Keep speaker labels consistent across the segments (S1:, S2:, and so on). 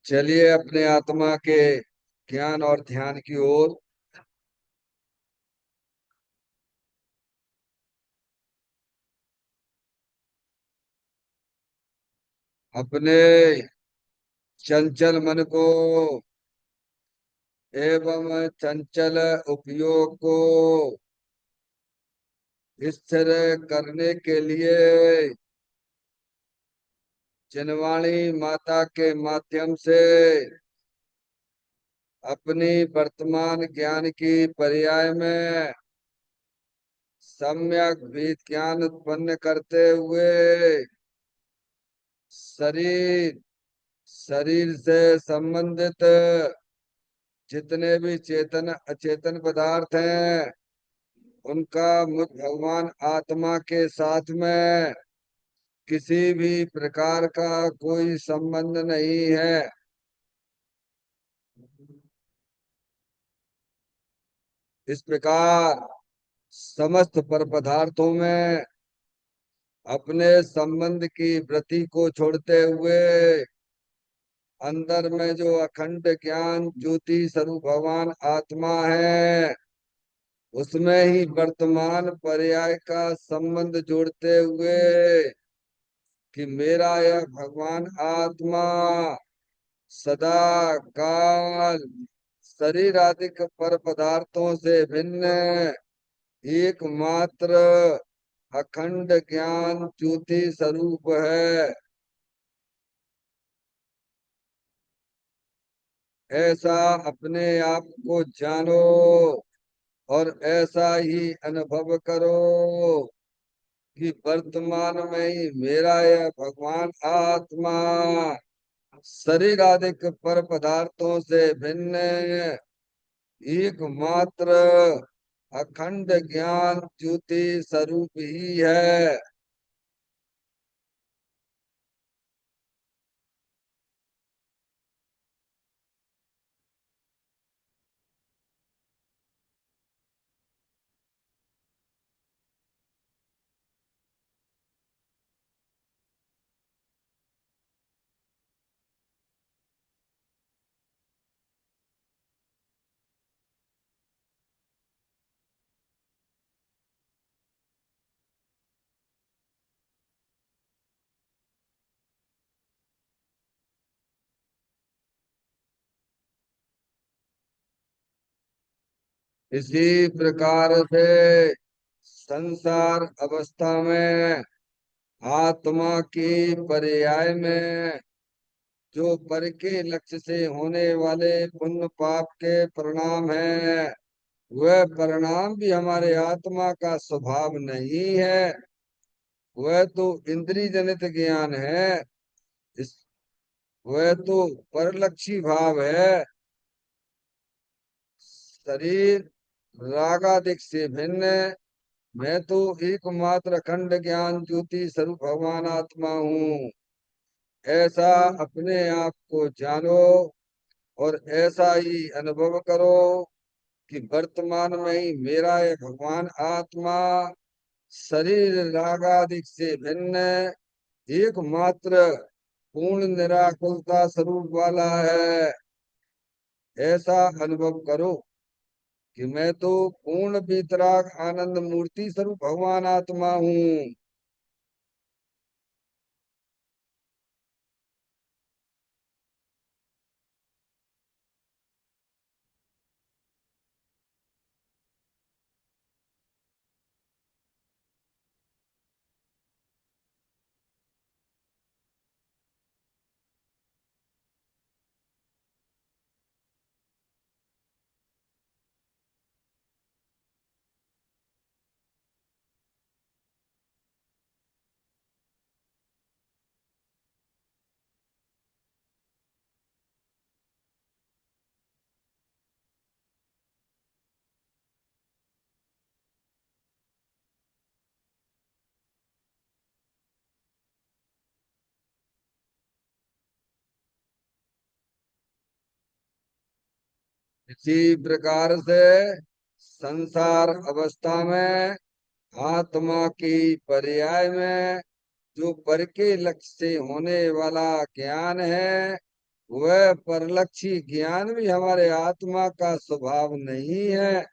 S1: चलिए अपने आत्मा के ज्ञान और ध्यान की ओर। अपने चंचल मन को एवं चंचल उपयोग को स्थिर करने के लिए जिनवाणी माता के माध्यम से अपनी वर्तमान ज्ञान की पर्याय में सम्यक विज्ञान उत्पन्न करते हुए शरीर शरीर से संबंधित जितने भी चेतन अचेतन पदार्थ हैं उनका मुझ भगवान आत्मा के साथ में किसी भी प्रकार का कोई संबंध नहीं है। इस प्रकार समस्त पर पदार्थों में अपने संबंध की वृत्ति को छोड़ते हुए अंदर में जो अखंड ज्ञान ज्योति स्वरूप भगवान आत्मा है उसमें ही वर्तमान पर्याय का संबंध जोड़ते हुए कि मेरा यह भगवान आत्मा सदा काल शरीर आदि पर पदार्थों से भिन्न एकमात्र अखंड ज्ञान ज्योति स्वरूप है। ऐसा अपने आप को जानो और ऐसा ही अनुभव करो कि वर्तमान में ही मेरा यह भगवान आत्मा शरीर आदि पर पदार्थों से भिन्न एकमात्र अखंड ज्ञान ज्योति स्वरूप ही है। इसी प्रकार से संसार अवस्था में आत्मा की पर्याय में जो पर के लक्ष्य से होने वाले पुण्य पाप के परिणाम हैं वह परिणाम भी हमारे आत्मा का स्वभाव नहीं है। वह तो इंद्रिय जनित ज्ञान है। इस वह तो परलक्षी भाव है। शरीर रागादिक से भिन्न। मैं तो एकमात्र अखंड ज्ञान ज्योति स्वरूप भगवान आत्मा हूँ। ऐसा अपने आप को जानो और ऐसा ही अनुभव करो कि वर्तमान में ही मेरा ये भगवान आत्मा शरीर रागादिक से भिन्न एकमात्र पूर्ण निराकुलता स्वरूप वाला है। ऐसा अनुभव करो कि मैं तो पूर्ण वीतराग आनंद मूर्ति स्वरूप भगवान आत्मा हूँ। इसी प्रकार से संसार अवस्था में आत्मा की पर्याय में जो पर के लक्ष्य से होने वाला ज्ञान है वह परलक्षी ज्ञान भी हमारे आत्मा का स्वभाव नहीं है।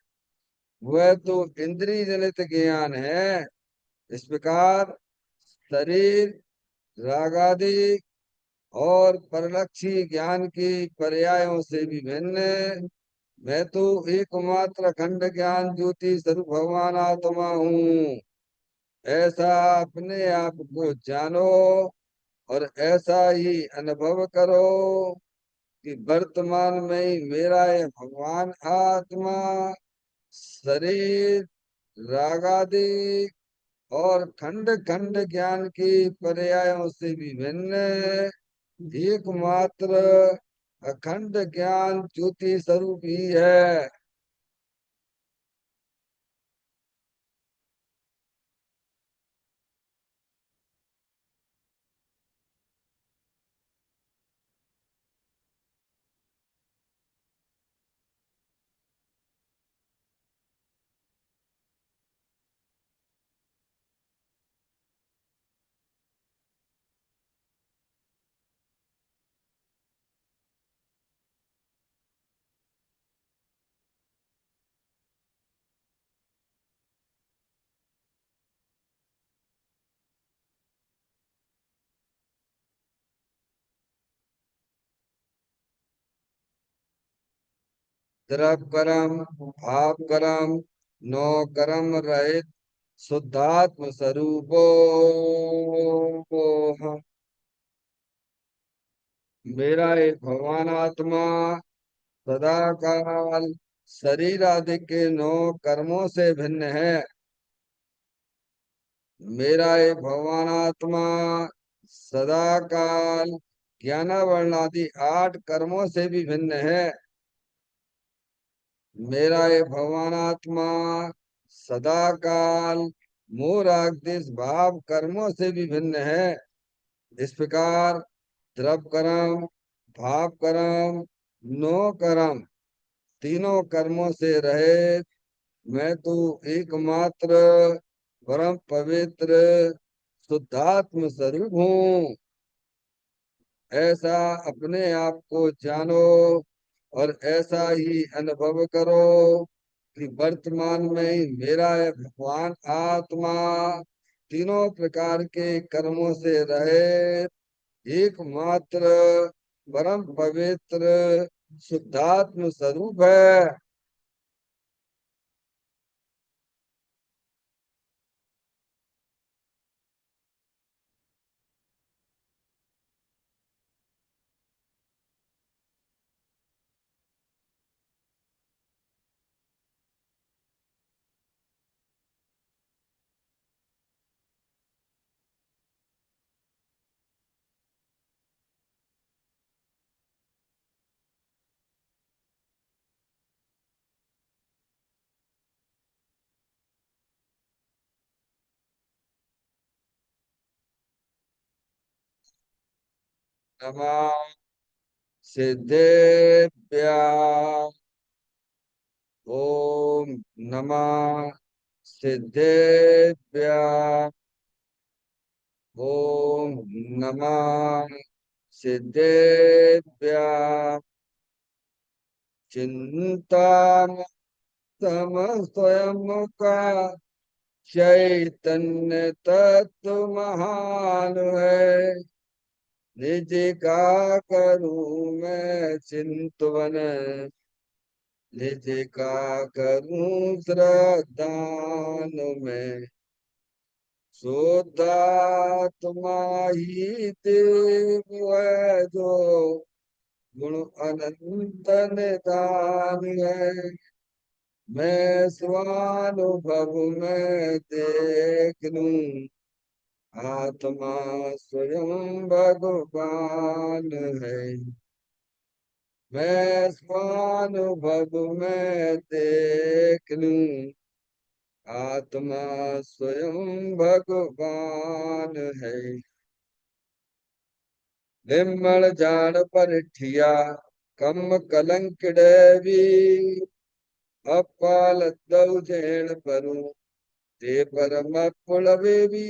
S1: वह तो इंद्रिय जनित ज्ञान है। इस प्रकार शरीर, रागादि और परलक्षी ज्ञान की पर्यायों से भी भिन्न मैं तो एकमात्र अखंड ज्ञान ज्योति स्वरूप भगवान आत्मा हूँ। ऐसा अपने आप को जानो और ऐसा ही अनुभव करो कि वर्तमान में ही मेरा ये भगवान आत्मा शरीर, रागादि और खंड खंड ज्ञान की पर्यायों से भी भिन्न एकमात्र अखंड ज्ञान ज्योति स्वरूप ही है। द्रव कर्म, भाव कर्म, नो कर्म रहित शुद्धात्म स्वरूपो मेरा एक भगवान आत्मा सदा काल शरीर आदि के नौ कर्मों से भिन्न है। मेरा एक भगवान आत्मा सदा काल ज्ञानावरण आदि 8 कर्मों से भी भिन्न है। मेरा ये भगवान आत्मा सदा काल मोर आदेश भाव कर्मों से भी भिन्न है। इस प्रकार द्रव कर्म, भाव कर्म, नो कर्म तीनों कर्मों से रहे मैं तो एकमात्र परम पवित्र शुद्धात्म स्वरूप हूँ। ऐसा अपने आप को जानो और ऐसा ही अनुभव करो कि वर्तमान में ही मेरा यह भगवान आत्मा तीनों प्रकार के कर्मों से रहे एकमात्र परम पवित्र शुद्धात्म स्वरूप है। नमः सिद्धेभ्य ओम नमः सिद्धेभ्य ओम नमः सिद्धेभ्य चिंता स्वयं का चैतन्य तत्व महान है। निज का करूं मैं चिंतवन, निज का करूं श्रद्धान में। शुद्धात्मा ही देव है जो गुण अनंत निदान है। मैं स्वानुभव में देख लूं आत्मा स्वयं भगवान है। मैं स्वानुभव में देख लूं आत्मा स्वयं भगवान है। निर्मल जान पर ठिया कम कलंक भी अपाल दऊ जैन परू ते परम पुलवे भी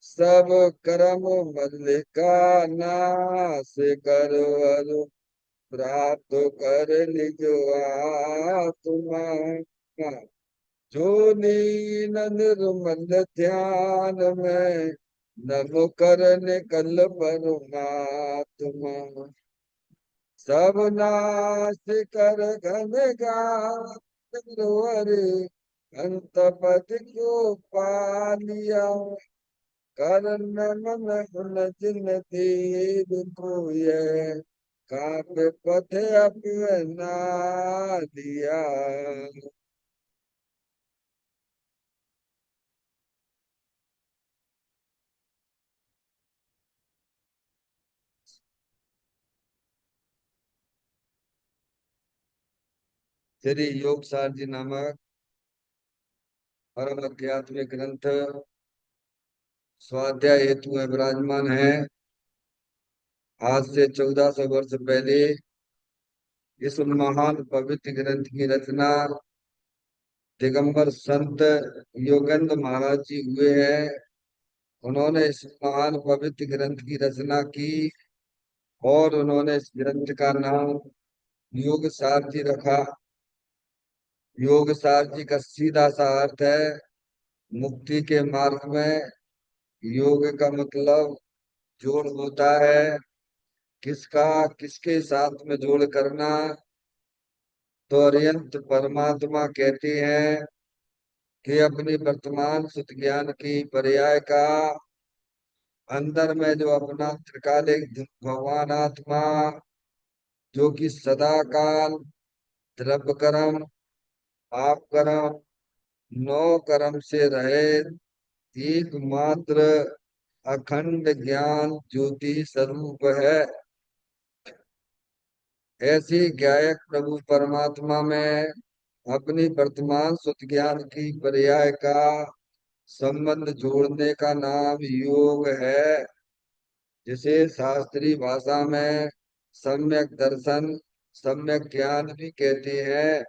S1: सब कर्म मल्लिका नाश करो अरु प्राप्त कर निज आत्मा। जो लीन निर्मल ध्यान में नम करने कल परमात्मा। सब नाश कर घन गार अंत पद को पालिया। करण मन उन जिन तीर को ये काव्य पथ अपना दिया। श्री योग सार जी नामक परम आध्यात्मिक ग्रंथ स्वाध्याय हेतु में विराजमान है। आज से 1400 वर्ष पहले इस महान पवित्र ग्रंथ की रचना दिगंबर संत योगेंद्र महाराज जी हुए हैं। उन्होंने इस महान पवित्र ग्रंथ की रचना की और उन्होंने इस ग्रंथ का नाम योग सार जी रखा। योग सार जी का सीधा सा अर्थ है मुक्ति के मार्ग में योग का मतलब जोड़ होता है। किसका किसके साथ में जोड़ करना। तो अरिहंत परमात्मा कहते हैं कि अपनी वर्तमान सुत ज्ञान की पर्याय का अंदर में जो अपना त्रिकालिक भगवान आत्मा जो कि सदा काल द्रव्य कर्म पाप कर्म नौ कर्म से रहे एकमात्र अखंड ज्ञान ज्योति स्वरूप है। ऐसी गायक प्रभु परमात्मा में अपनी वर्तमान सुत ज्ञान की पर्याय का संबंध जोड़ने का नाम योग है। जिसे शास्त्रीय भाषा में सम्यक दर्शन सम्यक ज्ञान भी कहते हैं।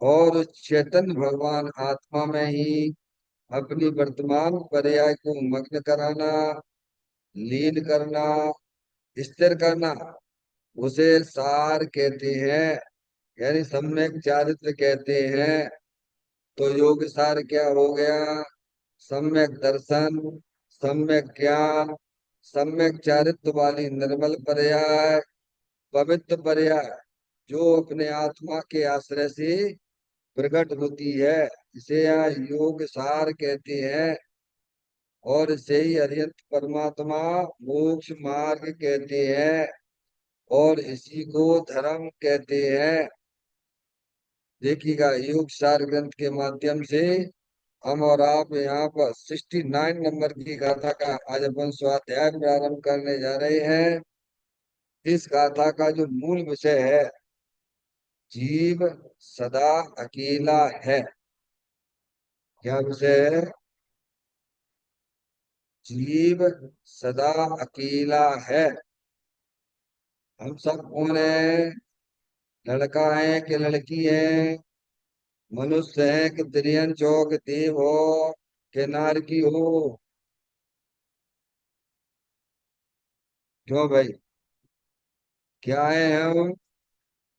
S1: और उस चैतन्य भगवान आत्मा में ही अपनी वर्तमान पर्याय को मग्न कराना लीन करना स्थिर करना उसे सार कहते हैं। यानी सम्यक चारित्र कहते हैं। तो योग सार क्या हो गया। सम्यक दर्शन सम्यक ज्ञान सम्यक चारित्र वाली निर्मल पर्याय पवित्र पर्याय जो अपने आत्मा के आश्रय से प्रकट होती है इसे यहाँ योग सार कहते हैं। और इसे ही अरिहंत परमात्मा मोक्ष मार्ग कहते हैं और इसी को धर्म कहते हैं। देखिएगा योग सार ग्रंथ के माध्यम से हम और आप यहाँ पर 69 नंबर की गाथा का आज अपन स्वाध्याय प्रारंभ करने जा रहे हैं। इस गाथा का जो मूल विषय है जीव सदा अकेला है। क्या विषय है। जीव सदा अकेला है। हम सब कौन है। लड़का है कि लड़की है। मनुष्य है कि तिरियन चौक देव हो कि नार की हो। क्यों भाई। क्या है हम।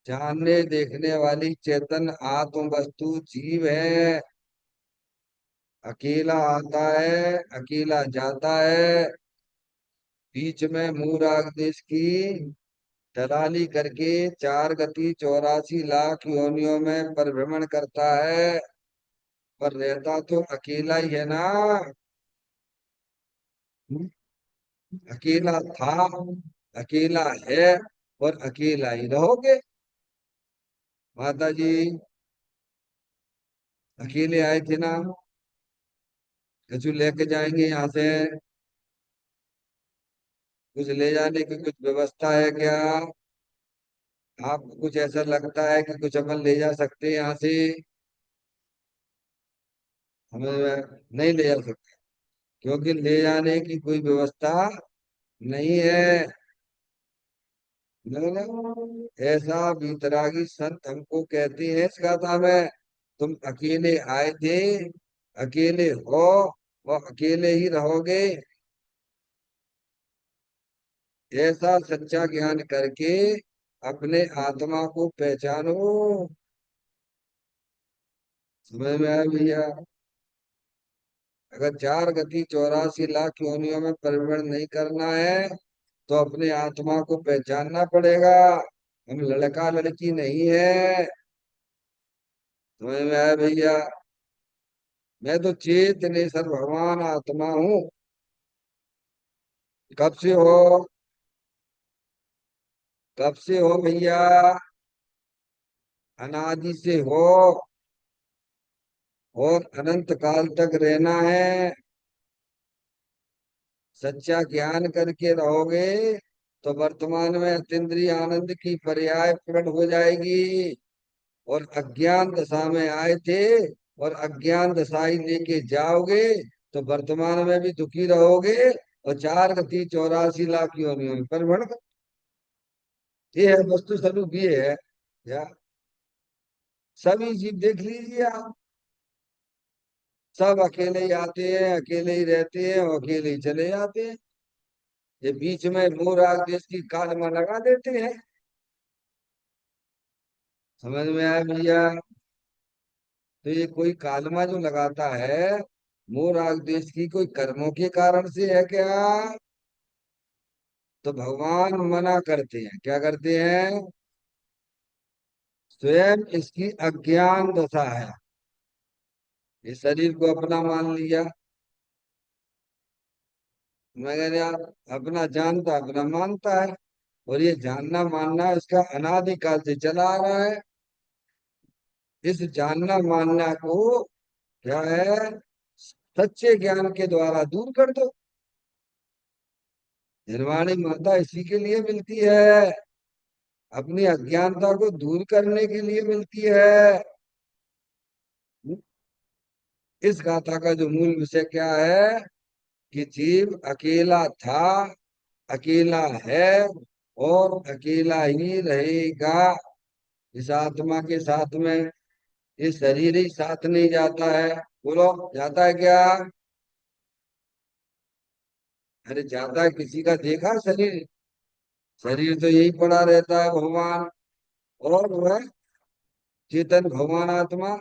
S1: जानने देखने वाली चेतन आत्म वस्तु जीव है। अकेला आता है अकेला जाता है। बीच में मूराग देश की दलाली करके 4 गति 84 लाख योनियों में परिभ्रमण करता है। पर रहता तो अकेला ही है ना। अकेला था अकेला है और अकेला ही रहोगे। माता जी अकेले आए थे ना। कछु लेके जाएंगे यहाँ से। कुछ ले जाने की कुछ व्यवस्था है क्या। आपको कुछ ऐसा लगता है कि कुछ अपन ले जा सकते हैं यहाँ से। हमें नहीं ले जा सकते क्योंकि ले जाने की कोई व्यवस्था नहीं है। ऐसा वीतरागी संत हमको कहते हैं इस गाथा में। तुम अकेले आए थे अकेले हो वो अकेले ही रहोगे। ऐसा सच्चा ज्ञान करके अपने आत्मा को पहचानो। समझ में आया भैया? अगर 4 गति 84 लाख योनियों में परिवर्तन नहीं करना है तो अपने आत्मा को पहचानना पड़ेगा। हम लड़का लड़की नहीं है। समझ में आया भैया? मैं तो चेतनेश्वर भगवान आत्मा हूँ। कब से हो? कब से हो भैया? अनादि से हो। और अनंत काल तक रहना है। सच्चा ज्ञान करके रहोगे तो वर्तमान में अतीन्द्रिय आनंद की पर्याय प्रकट हो जाएगी। और अज्ञान दशा में आए थे और अज्ञान दशा ही लेके जाओगे तो वर्तमान में भी दुखी रहोगे और 4 गति 84 लाख योनियों में परिवर्तन। ये है वस्तु स्वरूप, ये है। या सभी जीव देख लीजिए आप। सब अकेले ही आते हैं, अकेले ही रहते हैं और अकेले ही चले जाते हैं। ये बीच में मोर आग देश की कालमा लगा देते हैं। समझ में आया भैया? तो ये कोई कालमा जो लगाता है मोर आग देश की, कोई कर्मों के कारण से है क्या? तो भगवान मना करते हैं, क्या करते हैं? स्वयं इसकी अज्ञान दशा है। इस शरीर को अपना मान लिया। मैं कहने आप, अपना जानता अपना मानता है। और ये जानना मानना इसका अनादिकाल से चला आ रहा है। इस जानना मानना को क्या है, सच्चे ज्ञान के द्वारा दूर कर दो। निर्वाणी माता इसी के लिए मिलती है। अपनी अज्ञानता को दूर करने के लिए मिलती है। इस गाथा का जो मूल विषय क्या है कि जीव अकेला था, अकेला है और अकेला ही रहेगा। इस आत्मा के साथ में ये शरीर ही साथ नहीं जाता है। बोलो, जाता है क्या? अरे जाता है, किसी का देखा शरीर? शरीर तो यही पड़ा रहता है भगवान। और वह चेतन भगवान आत्मा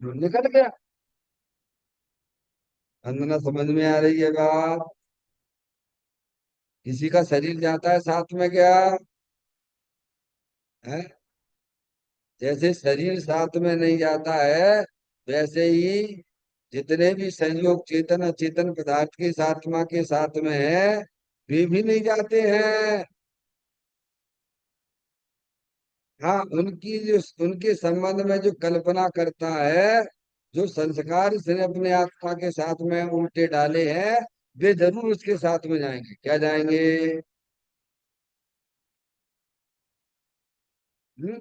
S1: जो निकल गया। वंदना, समझ में आ रही है बात? किसी का शरीर जाता है साथ में क्या है? जैसे शरीर साथ में नहीं जाता है, वैसे ही जितने भी संयोग चेतन अचेतन पदार्थ के इस आत्मा के साथ में है, वे भी नहीं जाते हैं। हाँ, उनकी जो उनके संबंध में जो कल्पना करता है, जो संस्कार इसने अपने आत्मा के साथ में उल्टे डाले हैं, वे जरूर उसके साथ में जाएंगे। क्या जाएंगे? हम्म?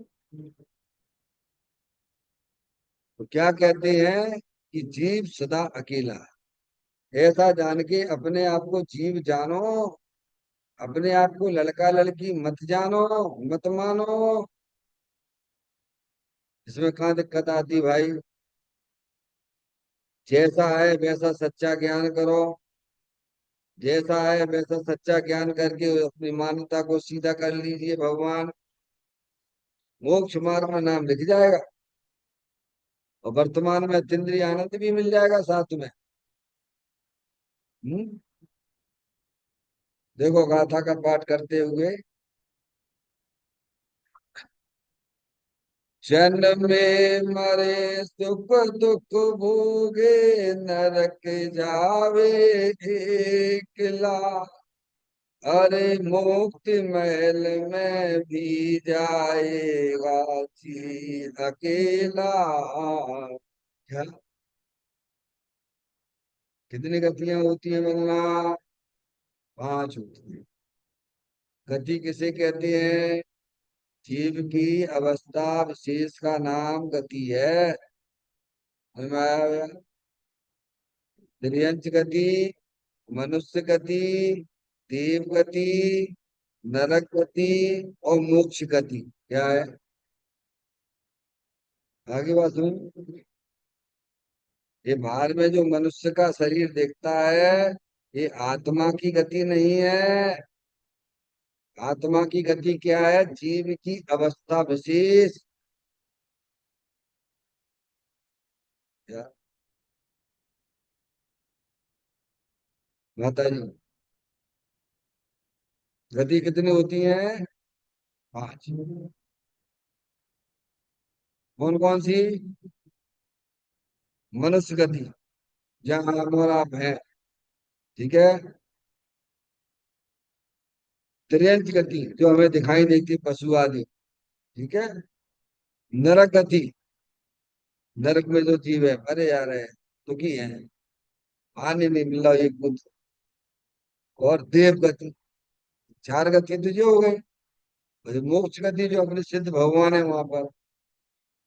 S1: तो क्या कहते हैं कि जीव सदा अकेला है। ऐसा जान के अपने आप को जीव जानो। अपने आप को लड़का लड़की मत जानो, मत मानो। इसमें कहाँ दिक्कत आती भाई? जैसा है वैसा सच्चा ज्ञान करो। जैसा है वैसा सच्चा ज्ञान करके अपनी मान्यता को सीधा कर लीजिए। भगवान मोक्ष मार्ग में नाम लिख जाएगा और वर्तमान में अतीन्द्रिय आनंद भी मिल जाएगा साथ में। हम्म? देखो गाथा का पाठ करते हुए, जन्म में मरे सुख दुख भोगे, नरक जावे एकला। अरे मुक्ति महल में भी जाएगा जी अकेला। क्या? कितनी गतियां होती है वरना? 5 होती है। गति किसे कहते हैं? जीव की अवस्था विशेष का नाम गति है। समझ में आया? त्रियंच गति, मनुष्य गति, देव गति, नरक गति और मोक्ष गति। क्या है? आगे बात सुन। ये बाहर में जो मनुष्य का शरीर देखता है, ये आत्मा की गति नहीं है। आत्मा की गति क्या है? जीव की अवस्था विशेष। क्या? माता जी, गति कितनी होती है? पांच। कौन कौन सी? मनुष्य गति, जहाँ हम और आप हैं, ठीक है। त्रियंच गति, जो हमें दिखाई देती, पशु आदि, ठीक है। नरक गति, नरक में जो जीव है, मरे जा रहे हैं, दुखी है, पानी नहीं मिल रहा एक बूंद। और देव गति, चार गति तो जो हो गई। और मोक्ष गति जो अपने सिद्ध भगवान है वहां पर,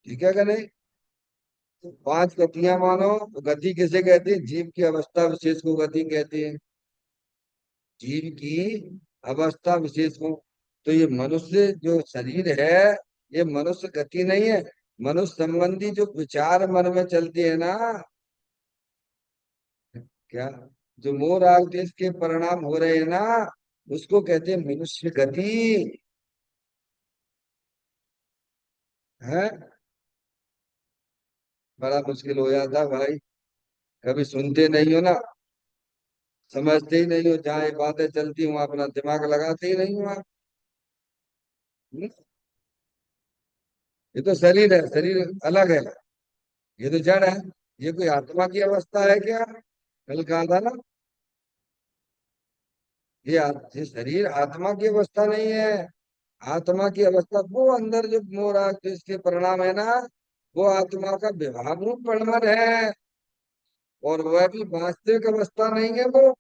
S1: ठीक है कि नहीं। तो पांच गतियां मानो, तो गति किसे कहते हैं? जीव की अवस्था विशेष को गति कहते हैं। जीव की अवस्था विशेष को। तो ये मनुष्य जो शरीर है, ये मनुष्य गति नहीं है। मनुष्य संबंधी जो विचार मन में चलते हैं ना, क्या, जो मोह राग द्वेष के परिणाम हो रहे हैं ना, उसको कहते हैं मनुष्य गति है। बड़ा मुश्किल हो जाता है भाई, कभी सुनते नहीं हो ना, समझते ही नहीं हो, जहाँ ये बातें चलती हूँ अपना दिमाग लगाते ही नहीं हो आप। हम्म? ये तो शरीर है, शरीर अलग है, ये तो जड़ है। ये कोई आत्मा की अवस्था है क्या? कल कहा था ना, ये शरीर आत्मा की अवस्था नहीं है। आत्मा की अवस्था वो अंदर जो मोह जो इसके परिणाम है ना, वो आत्मा का विभाग रूप परिणाम है। और वह भी वास्तविक अवस्था नहीं है वो।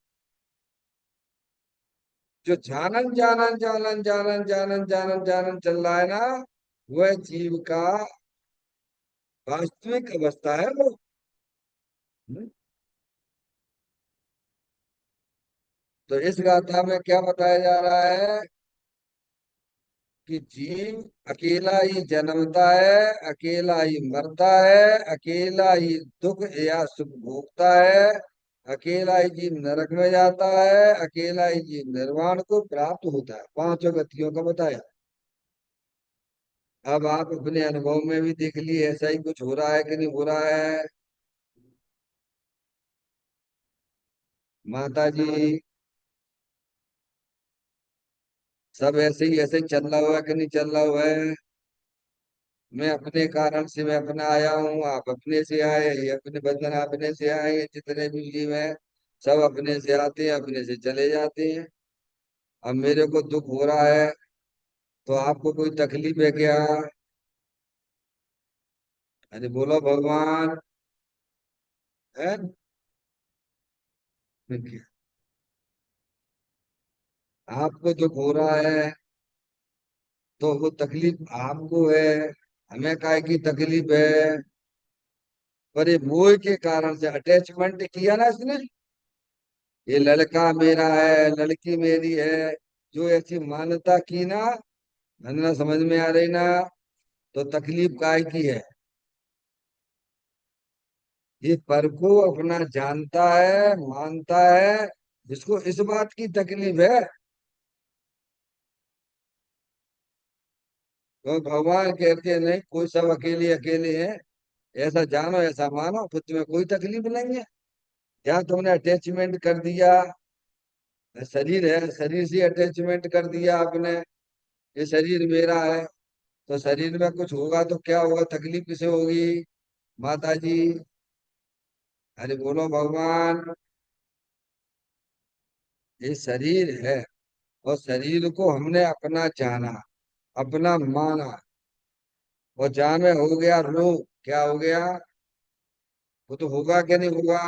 S1: जो जानन जानन जानन जानन जानन जानन जानन चल रहा है ना, वह जीव का वास्तविक अवस्था है वो। हम्म? तो इस गाथा में क्या बताया जा रहा है? कि जीव अकेला ही जन्मता है, अकेला ही मरता है, अकेला ही दुख या सुख भोगता है, अकेला ही जीव नरक में जाता है, अकेला ही जीव निर्वाण को प्राप्त होता है। पांचों गतियों का बताया। अब आप अपने अनुभव में भी देख लिए, ऐसा ही कुछ हो रहा है कि नहीं हो रहा है? माता जी, सब ऐसे ही ऐसे ही चल रहा हुआ है कि नहीं चल रहा हुआ है? मैं अपने कारण से मैं अपना आया हूँ, आप अपने से आए, ये अपने बंधन अपने से आए, ये जितने भी जीव हैं, सब अपने से आते हैं, अपने से चले जाते हैं। अब मेरे को दुख हो रहा है, तो आपको कोई तकलीफ है क्या? अरे बोलो भगवान। है? आपको दुख हो रहा है, तो वो तकलीफ आपको है, हमें काहे की तकलीफ है? पर ये मोह के कारण से अटैचमेंट किया ना इसने। ये लड़का मेरा है, लड़की मेरी है, जो ऐसी मान्यता की ना, ना समझ में आ रही ना, तो तकलीफ काय की है? ये पर को अपना जानता है, मानता है, जिसको इस बात की तकलीफ है। तो भगवान कहते हैं नहीं, कोई सब अकेले अकेले हैं, ऐसा जानो ऐसा मानो, तो तुम्हें कोई तकलीफ नहीं है। क्या तुमने अटैचमेंट कर दिया? शरीर है, शरीर से अटैचमेंट कर दिया आपने, ये शरीर मेरा है। तो शरीर में कुछ होगा तो क्या होगा, तकलीफ किसे होगी? माता जी, अरे बोलो भगवान। ये शरीर है, और शरीर को हमने अपना जाना, अपना माना, और जान में हो गया रोग। क्या हो गया? वो तो होगा क्या नहीं होगा?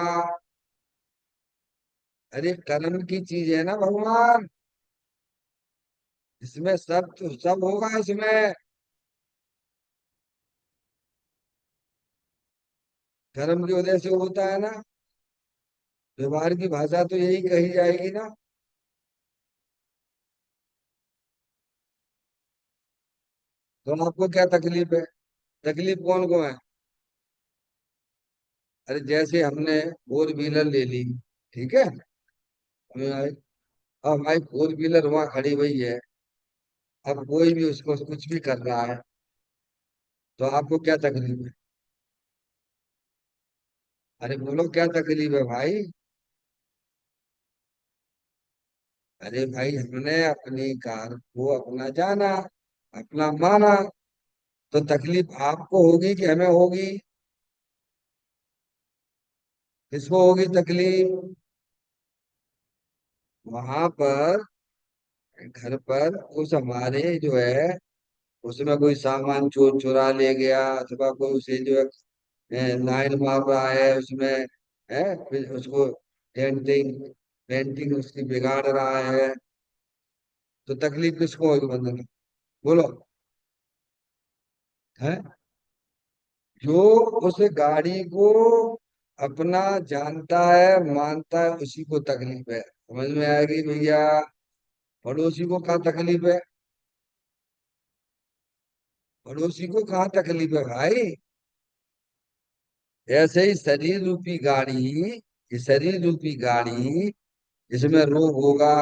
S1: अरे कर्म की चीज है ना भगवान, इसमें सब तो सब होगा इसमें। कर्म की वजह से होता है ना। व्यवहार की भाषा तो यही कही जाएगी ना। तो आपको क्या तकलीफ है? तकलीफ कौन को है? अरे जैसे हमने फोर व्हीलर ले ली, ठीक है। अब हमारी फोर व्हीलर वहां खड़ी हुई है। अब कोई भी उसको कुछ भी कर रहा है, तो आपको क्या तकलीफ है? अरे बोलो क्या तकलीफ है भाई? अरे भाई हमने अपनी कार को अपना जाना, अपना माना, तो तकलीफ आपको होगी कि हमें होगी? किसको होगी तकलीफ? वहां पर, घर पर उस हमारे जो है, उसमें कोई सामान चोर चुरा ले गया, अथवा कोई उसे जो है लाइन मार रहा है उसमें, है, फिर उसको डेंटिंग पेंटिंग उसकी बिगाड़ रहा है, तो तकलीफ किसको होगी बंधन? बोलो। है, जो उस गाड़ी को अपना जानता है, मानता है, उसी को तकलीफ है। समझ में आएगी भैया? पड़ोसी को कहाँ तकलीफ है? पड़ोसी को कहाँ तकलीफ है भाई? ऐसे ही शरीर रूपी गाड़ी, ये शरीर रूपी गाड़ी, इसमें रोग होगा,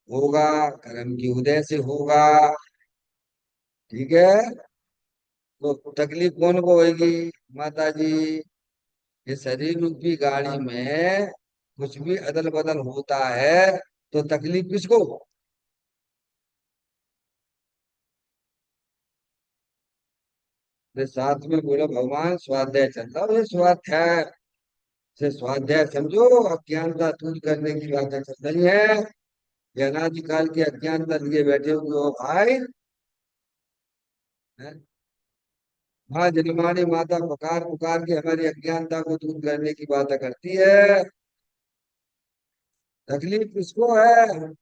S1: होगा, कर्म की उदय से होगा, ठीक है। तो तकलीफ कौन को होगी? माता जी, ये शरीर रूपी गाड़ी में कुछ भी अदल बदल होता है, तो तकलीफ किसको? ये साथ में बोलो भगवान स्वाध्याय चल रहा है, ये स्वाध्याय से स्वाध्याय समझो, अज्ञानता दूर करने की बातें चल रही है। ये अनादिकाल के अज्ञानता लिए बैठे हुए हो भाई। हैं? हाँ, जन्मानी माता पुकार पुकार के हमारी अज्ञानता को दूर करने की बातें करती है। तकलीफ किसको है?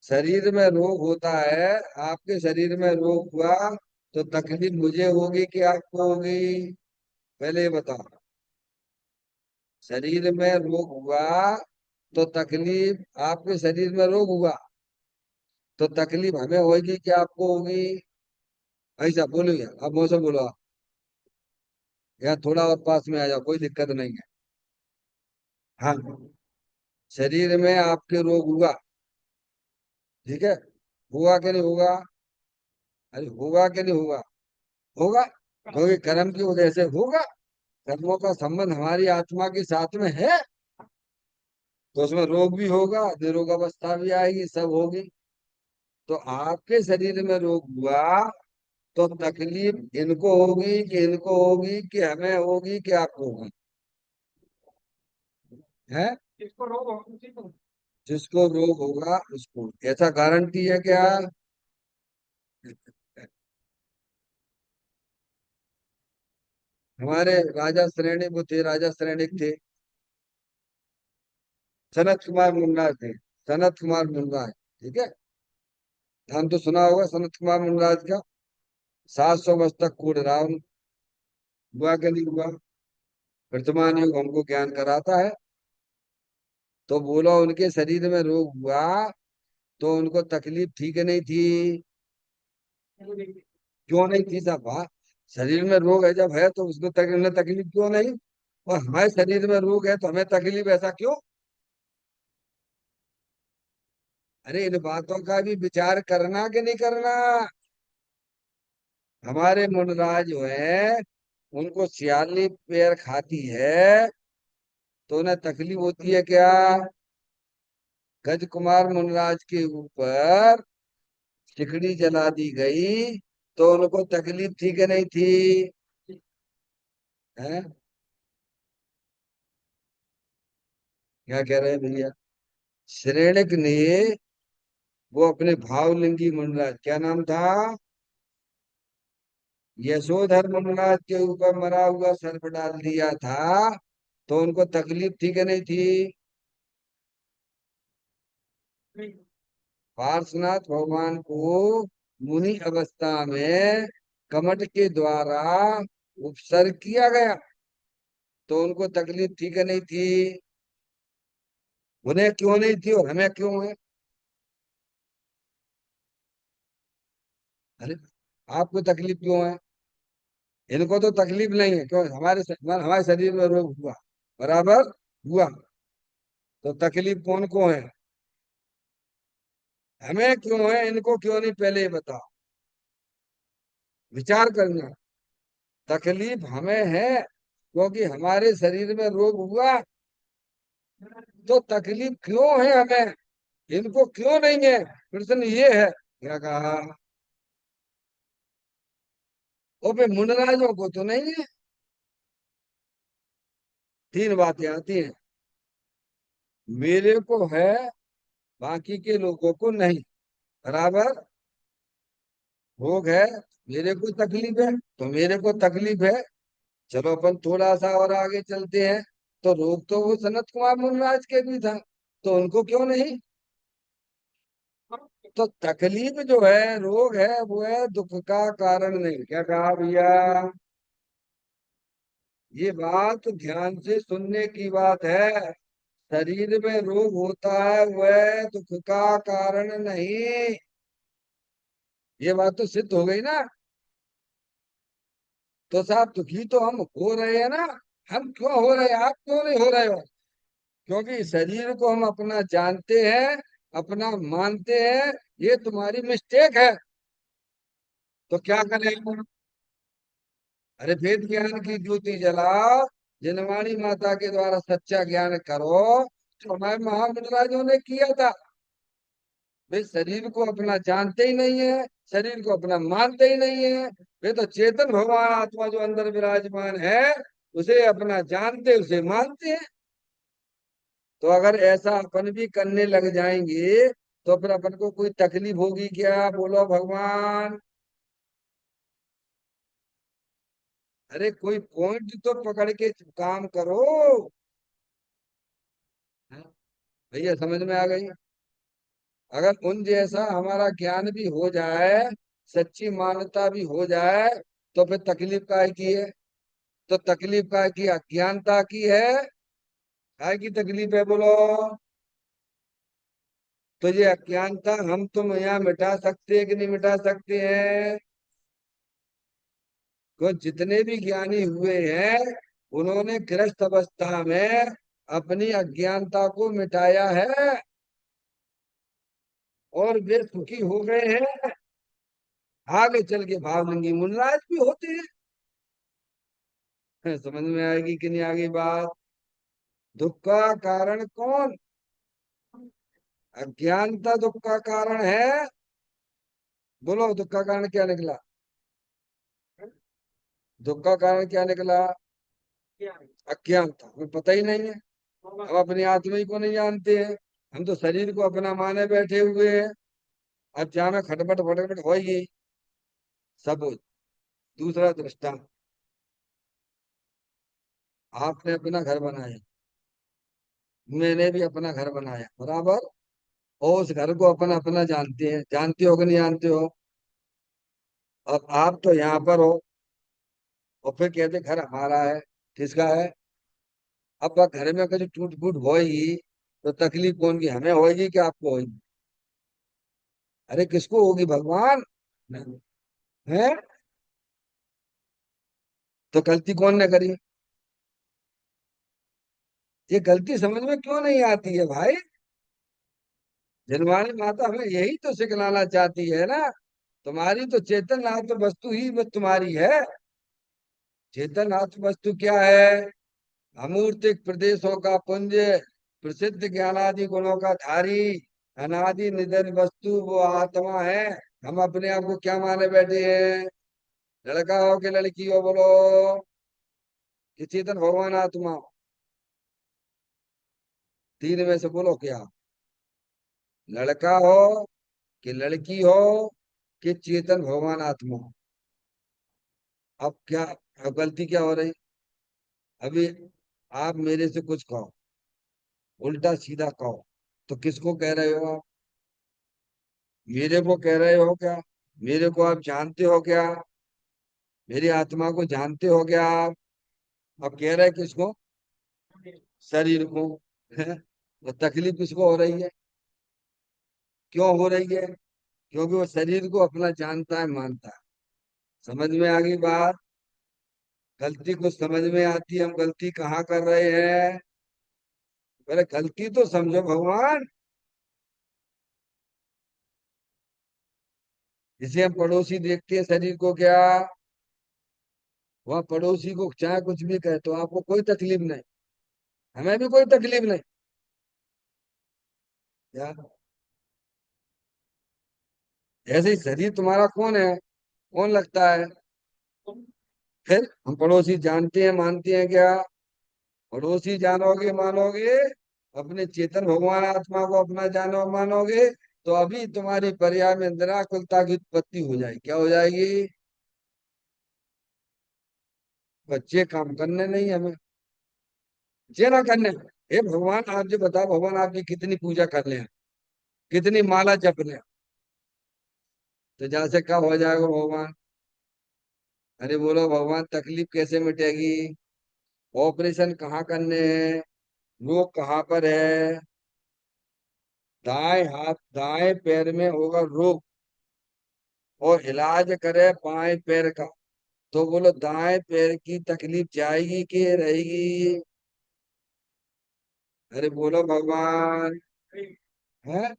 S1: शरीर में रोग होता है, आपके शरीर में रोग हुआ, तो तकलीफ मुझे होगी कि आपको होगी? पहले ये बताओ। शरीर में रोग हुआ, तो तकलीफ, आपके शरीर में रोग हुआ, तो तकलीफ हमें होगी कि आपको होगी? ऐसा बोलो यार, अब मौसम बोलो आप। यार थोड़ा और पास में आ जाओ, कोई दिक्कत नहीं है। हाँ, शरीर में आपके रोग हुआ, ठीक है। हुआ कि नहीं हुआ? अरे होगा कि नहीं होगा? होगा, क्योंकि कर्म की वजह से होगा। कर्मों का संबंध हमारी आत्मा के साथ में है, तो उसमें रोग भी होगा, निरोग अवस्था भी आएगी, सब होगी। तो आपके शरीर में रोग हुआ, तो तकलीफ इनको होगी कि इनको होगी, कि हमें होगी कि आपको होगी? है, जिसको रोग होगा उसको, ऐसा गारंटी है क्या? हमारे राजा श्रेणी वो थे, राजा श्रेणी थे, सनत कुमार मुन्ना थे। सनत कुमार मुन्ना, ठीक है। नाम तो सुना होगा सनत कुमार मुनराज का। 700 वर्ष तक कूद रहा हुआ कि नहीं हुआ? वर्तमान युग हमको ज्ञान कराता है। तो बोलो, उनके शरीर में रोग हुआ, तो उनको तकलीफ ठीक नहीं थी? क्यों नहीं थी साहब? शरीर में रोग है जब है, तो उसको उन्हें तकलीफ क्यों नहीं? और हमारे शरीर में रोग है तो हमें तकलीफ ऐसा क्यों? अरे इन बातों का भी विचार करना कि नहीं करना? हमारे मुनराज जो है, उनको सियाली पेड़ खाती है, तो उन्हें तकलीफ होती है क्या? गज कुमार मुनराज के ऊपर सिकड़ी जला दी गई, तो उनको तकलीफ थी कि नहीं थी? हैं? क्या कह रहे हैं भैया? श्रेणिक ने, वो अपने भावलिंगी मुनराज, क्या नाम था? यशोधर मुनराज के ऊपर मरा हुआ सर्प डाल दिया था, तो उनको तकलीफ थी कि नहीं थी? पार्श्वनाथ भगवान को मुनि अवस्था में कमट के द्वारा उपसर्ग किया गया, तो उनको तकलीफ थी कि नहीं थी? उन्हें क्यों नहीं थी और हमें क्यों है? अरे आपको तकलीफ क्यों है? इनको तो तकलीफ नहीं है, क्यों? हमारे शरीर में रोग हुआ, बराबर हुआ, तो तकलीफ कौन को है? हमें क्यों है, इनको क्यों नहीं, पहले ये बताओ। विचार करना। तकलीफ हमें है क्योंकि हमारे शरीर में रोग हुआ, तो तकलीफ क्यों है हमें, इनको क्यों नहीं है? प्रश्न ये है। क्या कहा? ओ पे मुनराजों को तो नहीं है। तीन बातें आती हैं। मेरे को है, बाकी के लोगों को नहीं, बराबर। रोग है, मेरे को तकलीफ है, तो मेरे को तकलीफ है। चलो अपन थोड़ा सा और आगे चलते हैं। तो रोग तो वो सनत कुमार मुनराज के भी था, तो उनको क्यों नहीं? तो तकलीफ जो है, रोग है, वो है दुख का कारण नहीं। क्या कहा भैया? ये बात ध्यान से सुनने की बात है। शरीर में रोग होता है, वह दुख का कारण नहीं। ये बात तो सिद्ध हो गई ना। तो साहब दुखी तो हम हो रहे हैं ना। हम क्यों हो रहे हैं, आप क्यों नहीं हो रहे हो? क्योंकि शरीर को हम अपना जानते हैं, अपना मानते हैं। ये तुम्हारी मिस्टेक है। तो क्या करें? अरे वेद ज्ञान की ज्योति जलाओ, जिनवाणी माता के द्वारा सच्चा ज्ञान करो, जो हमारे महामुनिराजों ने किया था। वे शरीर को अपना जानते ही नहीं है, शरीर को अपना मानते ही नहीं है। वे तो चेतन भगवान आत्मा जो अंदर विराजमान है, उसे अपना जानते, उसे मानते हैं। तो अगर ऐसा अपन भी करने लग जाएंगे, तो फिर अपन को कोई तकलीफ होगी क्या? बोलो भगवान। अरे कोई पॉइंट तो पकड़ के काम करो। हाँ, भैया समझ में आ गई? अगर उन जैसा हमारा ज्ञान भी हो जाए, सच्ची मान्यता भी हो जाए, तो फिर तकलीफ काहे की है? तो तकलीफ काहे की? अज्ञानता की है। काहे की तकलीफ है, बोलो? तो ये अज्ञानता हम तुम यहाँ मिटा सकते हैं कि नहीं मिटा सकते हैं? तो जितने भी ज्ञानी हुए हैं, उन्होंने गृहस्थ अवस्था में अपनी अज्ञानता को मिटाया है, और वे सुखी हो गए हैं। आगे चल के भावलिंगी मुनराज भी होते हैं। समझ में आएगी कि नहीं आगे बात? दुख का कारण कौन? अज्ञानता दुख का कारण है। बोलो दुख का कारण क्या निकला? दुख का कारण क्या निकला? अज्ञानता, हमें पता ही नहीं है। हम अपनी आत्मा ही को नहीं जानते हैं। हम तो शरीर को अपना माने बैठे हुए हैं। अब जहाँ में खटपट फटपट होगी सब। दूसरा दृष्टांत। आपने अपना घर बनाया, मैंने भी अपना घर बनाया, बराबर। और उस घर को अपन अपना जानते हैं, जानते हो कि नहीं जानते हो? अब आप तो यहाँ पर हो, और फिर कहते घर हमारा है। किसका है? अब वह घर में कभी टूट फूट होगी, तो तकलीफ कौन की, हमें होगी कि आपको होगी? अरे किसको होगी भगवान? है। तो गलती कौन ने करी? ये गलती समझ में क्यों नहीं आती है भाई? जनवाणी माता हमें यही तो सिखलाना चाहती है ना। तुम्हारी तो चेतन आत्म वस्तु ही बस तुम्हारी है। चेतन आत्म वस्तु क्या है? अमूर्तिक प्रदेशों का पुंज, प्रसिद्ध ज्ञानादि गुणों का धारी, अनादि निधन वस्तु वो आत्मा है। हम अपने आप को क्या माने बैठे हैं? लड़का हो कि लड़की हो, बोलो? कि चेतन भगवान आत्मा हो? तीन में से बोलो क्या? लड़का हो कि लड़की हो, कि चेतन भगवान आत्मा हो? अब क्या, अब गलती क्या हो रही? अभी आप मेरे से कुछ कहो, उल्टा सीधा कहो, तो किसको कह रहे हो आप? मेरे को कह रहे हो क्या? मेरे को आप जानते हो क्या? मेरी आत्मा को जानते हो क्या आप? अब कह रहे किसको? शरीर को। है? तो तकलीफ किसको हो रही है? क्यों हो रही है? क्योंकि वो शरीर को अपना जानता है, मानता है। समझ में आ गई बात? गलती को समझ में आती है, हम गलती कहाँ कर रहे हैं। पहले गलती तो समझो भगवान। इसे हम पड़ोसी देखते हैं शरीर को क्या, वह पड़ोसी को चाहे कुछ भी कहे तो आपको कोई तकलीफ नहीं, हमें भी कोई तकलीफ नहीं। क्या, ऐसे ही शरीर तुम्हारा कौन है, कौन लगता है। फिर हम पड़ोसी जानते हैं मानते हैं क्या। पड़ोसी जानोगे मानोगे, अपने चेतन भगवान आत्मा को अपना जानो मानोगे, तो अभी तुम्हारी पर्याय में निराकुलता की उत्पत्ति हो जाएगी। क्या हो जाएगी। बच्चे काम करने नहीं हमें, जे ना करने। हे भगवान आप जो बताओ, भगवान आपकी कितनी पूजा कर ले, कितनी माला जप ले, तो जहाँ से कब हो जाएगा भगवान। अरे बोलो भगवान तकलीफ कैसे मिटेगी। ऑपरेशन कहाँ करने हैं, रोग कहाँ पर है। दाएं हाथ दाएं पैर में होगा रोग, और इलाज करे बाएं पैर का, तो बोलो दाएं पैर की तकलीफ जाएगी कि रहेगी। अरे बोलो भगवान। है,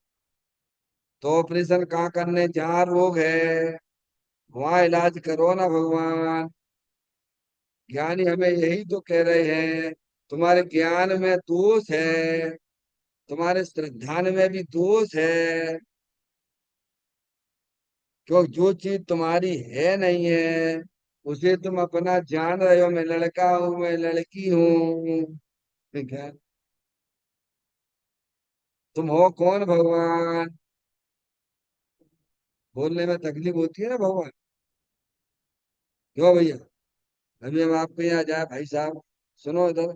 S1: तो ऑपरेशन कहाँ करने, जहाँ रोग है वहां इलाज करो ना भगवान। ज्ञानी हमें यही तो कह रहे हैं, तुम्हारे ज्ञान में दोष है, तुम्हारे श्रद्धा में भी दोष है। क्यों, जो चीज तुम्हारी है नहीं है उसे तुम अपना जान रहे हो। मैं लड़का हूं, मैं लड़की हूँ, ठीक है। तुम हो कौन भगवान। बोलने में तकलीफ होती है ना भगवान। क्यों भैया, अभी हम आपके यहाँ जाए भाई साहब, सुनो इधर,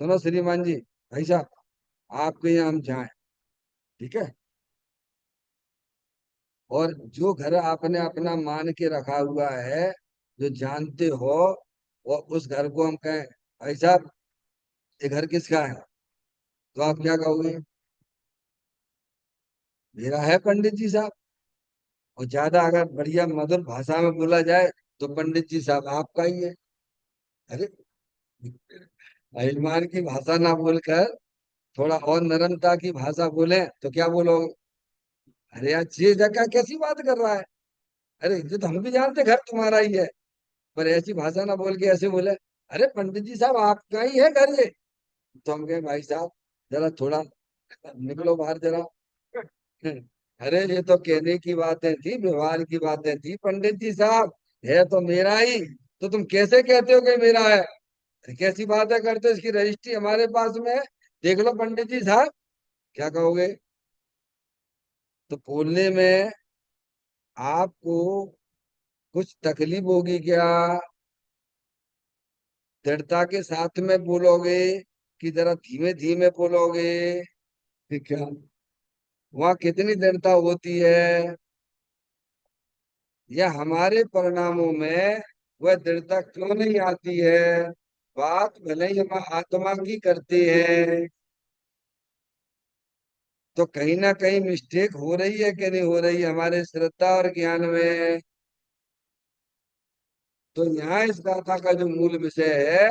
S1: सुनो श्रीमान जी, भाई साहब, आपके यहाँ हम जाए, ठीक है। और जो घर आपने अपना मान के रखा हुआ है, जो जानते हो, और उस घर को हम कहें भाई साहब ये घर किसका है, तो आप क्या कहोगे। मेरा है पंडित जी साहब। और ज्यादा अगर बढ़िया मधुर भाषा में बोला जाए तो पंडित जी साहब आपका ही है। अरे अभिमान की भाषा ना बोलकर थोड़ा और नरमता की भाषा बोले तो क्या बोलोगे। अरे यार ये जगह कैसी बात कर रहा है। अरे ये तो हम भी जानते घर तुम्हारा ही है, पर ऐसी भाषा ना बोल के ऐसे बोले, अरे पंडित जी साहब आपका ही है घर ये। तो हम कहे भाई साहब जरा थोड़ा निकलो बाहर जरा। अरे ये तो कहने की बातें थी, व्यवहार की बातें थी पंडित जी साहब, है तो मेरा ही, तो तुम कैसे कहते हो कि मेरा है। अरे कैसी बातें करते हो, इसकी रजिस्ट्री हमारे पास में है, देख लो पंडित जी साहब। क्या कहोगे। तो बोलने में आपको कुछ तकलीफ होगी क्या, दृढ़ता के साथ में बोलोगे कि जरा धीमे धीमे बोलोगे। ठीक है, वहाँ कितनी दृढ़ता होती है, या हमारे परिणामों में वह दृढ़ता क्यों नहीं आती है। बात भले ही हम आत्मा की करते हैं, तो कहीं ना कहीं मिस्टेक हो रही है कि नहीं हो रही है हमारे श्रद्धा और ज्ञान में। तो यहाँ इस गाथा का जो मूल विषय है,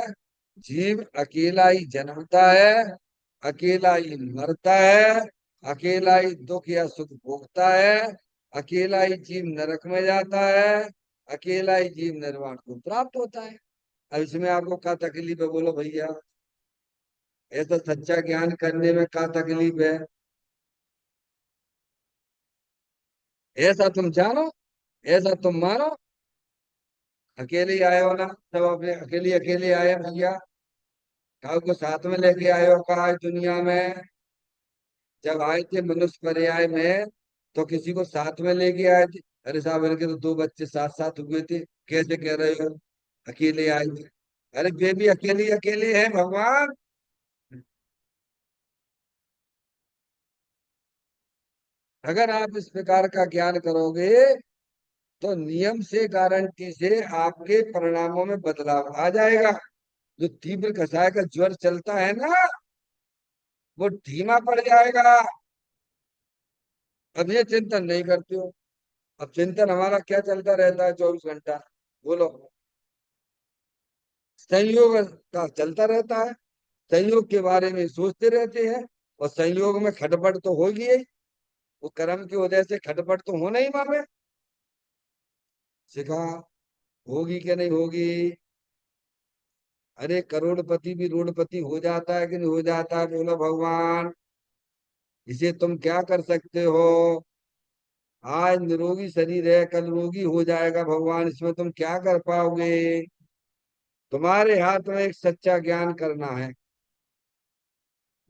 S1: जीव अकेला ही जन्मता है, अकेला ही मरता है, अकेला ही दुख या सुख भोगता है, अकेला ही जीव नरक में जाता है, अकेला ही जीव निर्वाण को प्राप्त होता है। अब इसमें आपको क्या तकलीफ है बोलो भैया। ऐसा सच्चा ज्ञान करने में क्या तकलीफ है। ऐसा तुम जानो, ऐसा तुम मानो। अकेले ही आए हो ना, सब अपने अकेले अकेले आए हैं भैया, काउ को साथ में लेके आए हो कहा इस दुनिया में। जब आए थे मनुष्य पर्याय में तो किसी को साथ में लेके आए थे। अरे साहब इनके तो दो बच्चे साथ साथ हुए थे, कैसे कह रहे हो अकेले आए थे। अरे वे भी अकेले अकेले हैं भगवान। अगर आप इस प्रकार का ज्ञान करोगे तो नियम से गारंटी से आपके परिणामों में बदलाव आ जाएगा। जो तीव्र कसाय का ज्वर चलता है ना, वो धीमा पड़ जाएगा। अब ये चिंतन नहीं करते हो। अब चिंतन हमारा क्या चलता रहता है 24 घंटा, बोलो। संयोग का चलता रहता है, संयोग के बारे में सोचते रहते हैं, और संयोग में खटपट तो होगी ही। वो कर्म की वजह से खटपट तो होना ही मामे। सिखा, होगी कि नहीं होगी? अरे करोड़पति भी रोड़पति हो जाता है कि नहीं हो जाता है, बोलो भगवान। इसे तुम क्या कर सकते हो? आज निरोगी शरीर है, कल रोगी हो जाएगा भगवान, इसमें तुम क्या कर पाओगे? तुम्हारे हाथ में एक सच्चा ज्ञान करना है,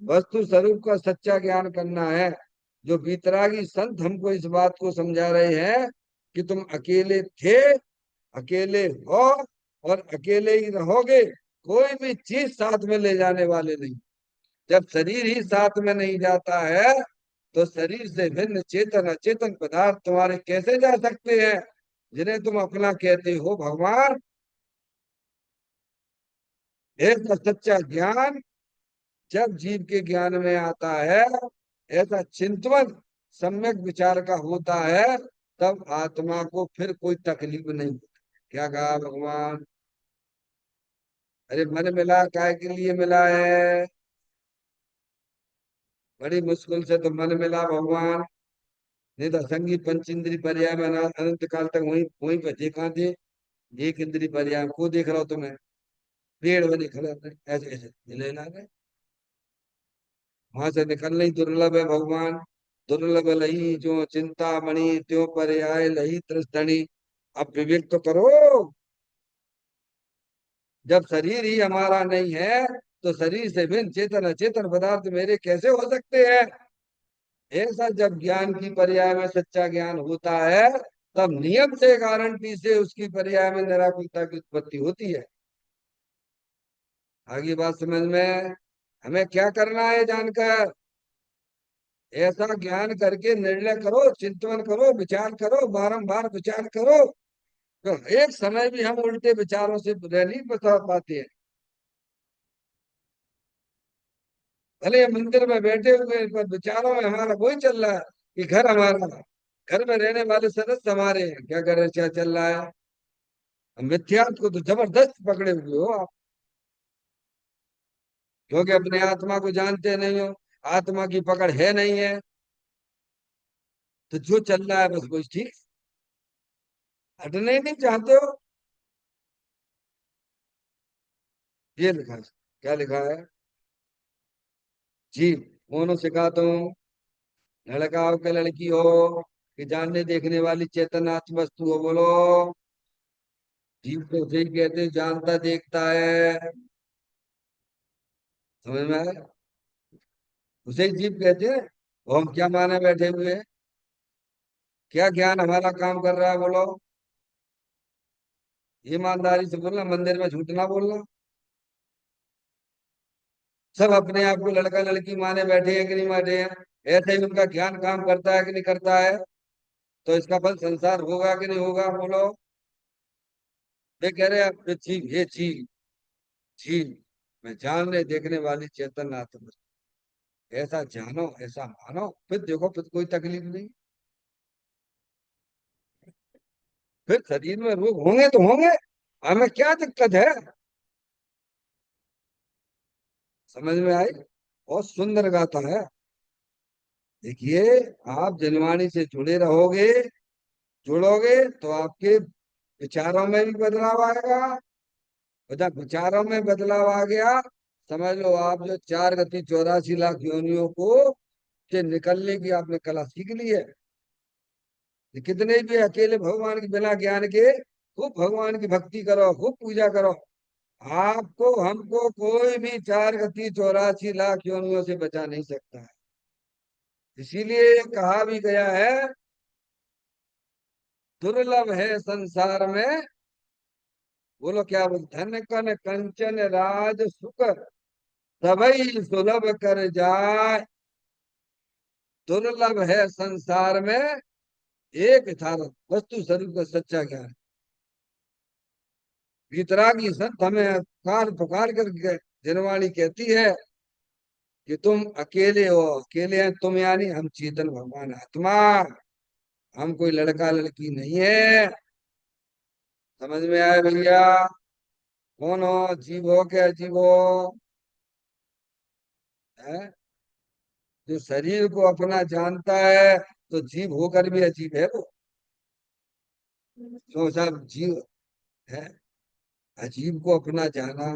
S1: वस्तु स्वरूप का सच्चा ज्ञान करना है। जो बीतरागी संत हमको इस बात को समझा रहे हैं कि तुम अकेले थे, अकेले हो, और अकेले ही रहोगे। कोई भी चीज साथ में ले जाने वाले नहीं। जब शरीर ही साथ में नहीं जाता है, तो शरीर से भिन्न चेतन अचेतन पदार्थ तुम्हारे कैसे जा सकते हैं, जिन्हें तुम अपना कहते हो भगवान? एक तो सच्चा ज्ञान जब जीव के ज्ञान में आता है, ऐसा चिंतन सम्यक विचार का होता है, तब आत्मा को फिर कोई तकलीफ नहीं। क्या कहा भगवान? अरे मन मिला काय के लिए मिला है? बड़ी मुश्किल से तो मन मिला भगवान। नहीं तो संगी पंचेंद्री पर्याय में अनंत काल तक वहीं वहीं पे देखा थे। एक इंद्री पर्याय को देख रहा हो तुम्हें, पेड़ बने खड़े होते हैं, ऐसे ऐसे मिले ना गए। वहां से निकलना ही दुर्लभ है भगवान। दुर्लभ लही जो चिंता मणि त्यों पर्याय लही त्रस्तणी। अब विवेक तो करो। जब शरीर ही हमारा नहीं है, तो शरीर से भिन्न चेतन अचेतन पदार्थ मेरे कैसे हो सकते हैं? ऐसा जब ज्ञान की पर्याय में सच्चा ज्ञान होता है, तब नियम से गारंटी से उसकी पर्याय में निराकुलता की उत्पत्ति होती है। आगे बात समझ में? हमें क्या करना है जानकर? ऐसा ज्ञान करके निर्णय करो, चिंतन करो, विचार करो, बारंबार विचार करो। तो एक समय भी हम उल्टे विचारों से रह नहीं बता पाते हैं। भले हम मंदिर में बैठे हुए हैं, पर विचारों में हमारा वही चल रहा है कि घर हमारा, घर में रहने वाले सदस्य हमारे हैं, क्या कर रहे, क्या चल रहा है। मिथ्यात्व को तो जबरदस्त पकड़े हुए हो आप, क्योंकि अपने आत्मा को जानते नहीं हो। आत्मा की पकड़ है नहीं है, तो जो चल रहा है बस वही ठीक। हटने ही नहीं चाहते हो। ये लिखा है। क्या लिखा है? जी, मोनो सिखा तुम, लड़का हो के लड़की हो, कि जानने देखने वाली चेतनात्म वस्तु हो, बोलो। जीव तो उसे ही कहते हैं, जानता देखता है। समझ में आया? उसे ही जीव कहते हैं। वो हम क्या माने बैठे हुए हैं? क्या ज्ञान हमारा काम कर रहा है, बोलो। ईमानदारी से बोलना, मंदिर में झूठ ना बोलना। सब अपने आप को लड़का लड़की माने बैठे हैं कि नहीं बैठे हैं? ऐसे ही उनका ज्ञान काम करता है कि नहीं करता है? तो इसका फल संसार होगा कि नहीं होगा, बोलो। वे कह रहे हैं जीव, ये जीव, जीव मैं जानने देखने वाली चेतन आत्मा। ऐसा जानो, ऐसा मानो, फिर देखो, फिर कोई तकलीफ नहीं। फिर शरीर में रोग होंगे तो होंगे, हमें क्या दिक्कत है? समझ में आई? बहुत सुंदर गाता है। देखिए, आप जनवाणी से जुड़े रहोगे, जुड़ोगे, तो आपके विचारों में भी बदलाव आएगा। और जब विचारों में बदलाव आ गया, समझ लो आप जो 4 गति 84 लाख योनियों को के निकलने की आपने कला सीख ली है। ये कितने भी अकेले भगवान के बिना ज्ञान के खूब भगवान की भक्ति करो, खूब पूजा करो, आपको हमको कोई भी 4 गति 84 लाख योनियों से बचा नहीं सकता है। इसीलिए कहा भी गया है, दुर्लभ है संसार में, बोलो क्या बोल, धन कन कंचन राज सुख सबई सुलभ कर जाए। दुर्लभ है संसार में एक यथार्थ वस्तु स्वरूप का सच्चा ज्ञान। वितरागी संत हमें पुकार पुकार कर जनवाणी कहती है कि तुम अकेले हो, अकेले हैं तुम, यानी हम चेतन भगवान आत्मा, हम कोई लड़का लड़की नहीं है। समझ में आया भैया? कौन हो, जीव हो क्या अजीब हो? है? जो शरीर को अपना जानता है तो जीव होकर भी अजीब है वो। तो साहब जीव है, अजीब को अपना जाना,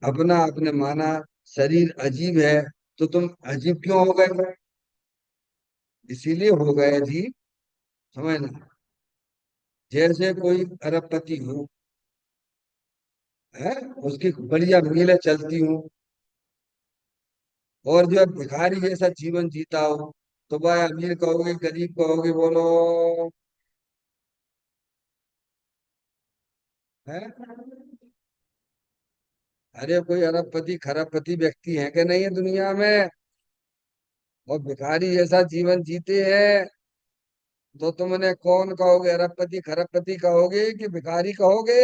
S1: अपना अपने माना, शरीर अजीब है, तो तुम अजीब क्यों हो गए? इसीलिए हो गए अजीब, समझना। जैसे कोई अरबपति हो, है, उसकी बढ़िया मीलें चलती हूँ, और जो भिखारी जैसा जीवन जीता हो, तो भाई अमीर कहोगे गरीब कहोगे, बोलो? है? अरे कोई अरबपति खरबपति व्यक्ति है कि नहीं है दुनिया में? और भिखारी जैसा जीवन जीते हैं, तो तुमने कौन कहोगे, अरबपति खरबपति कहोगे कि भिखारी कहोगे?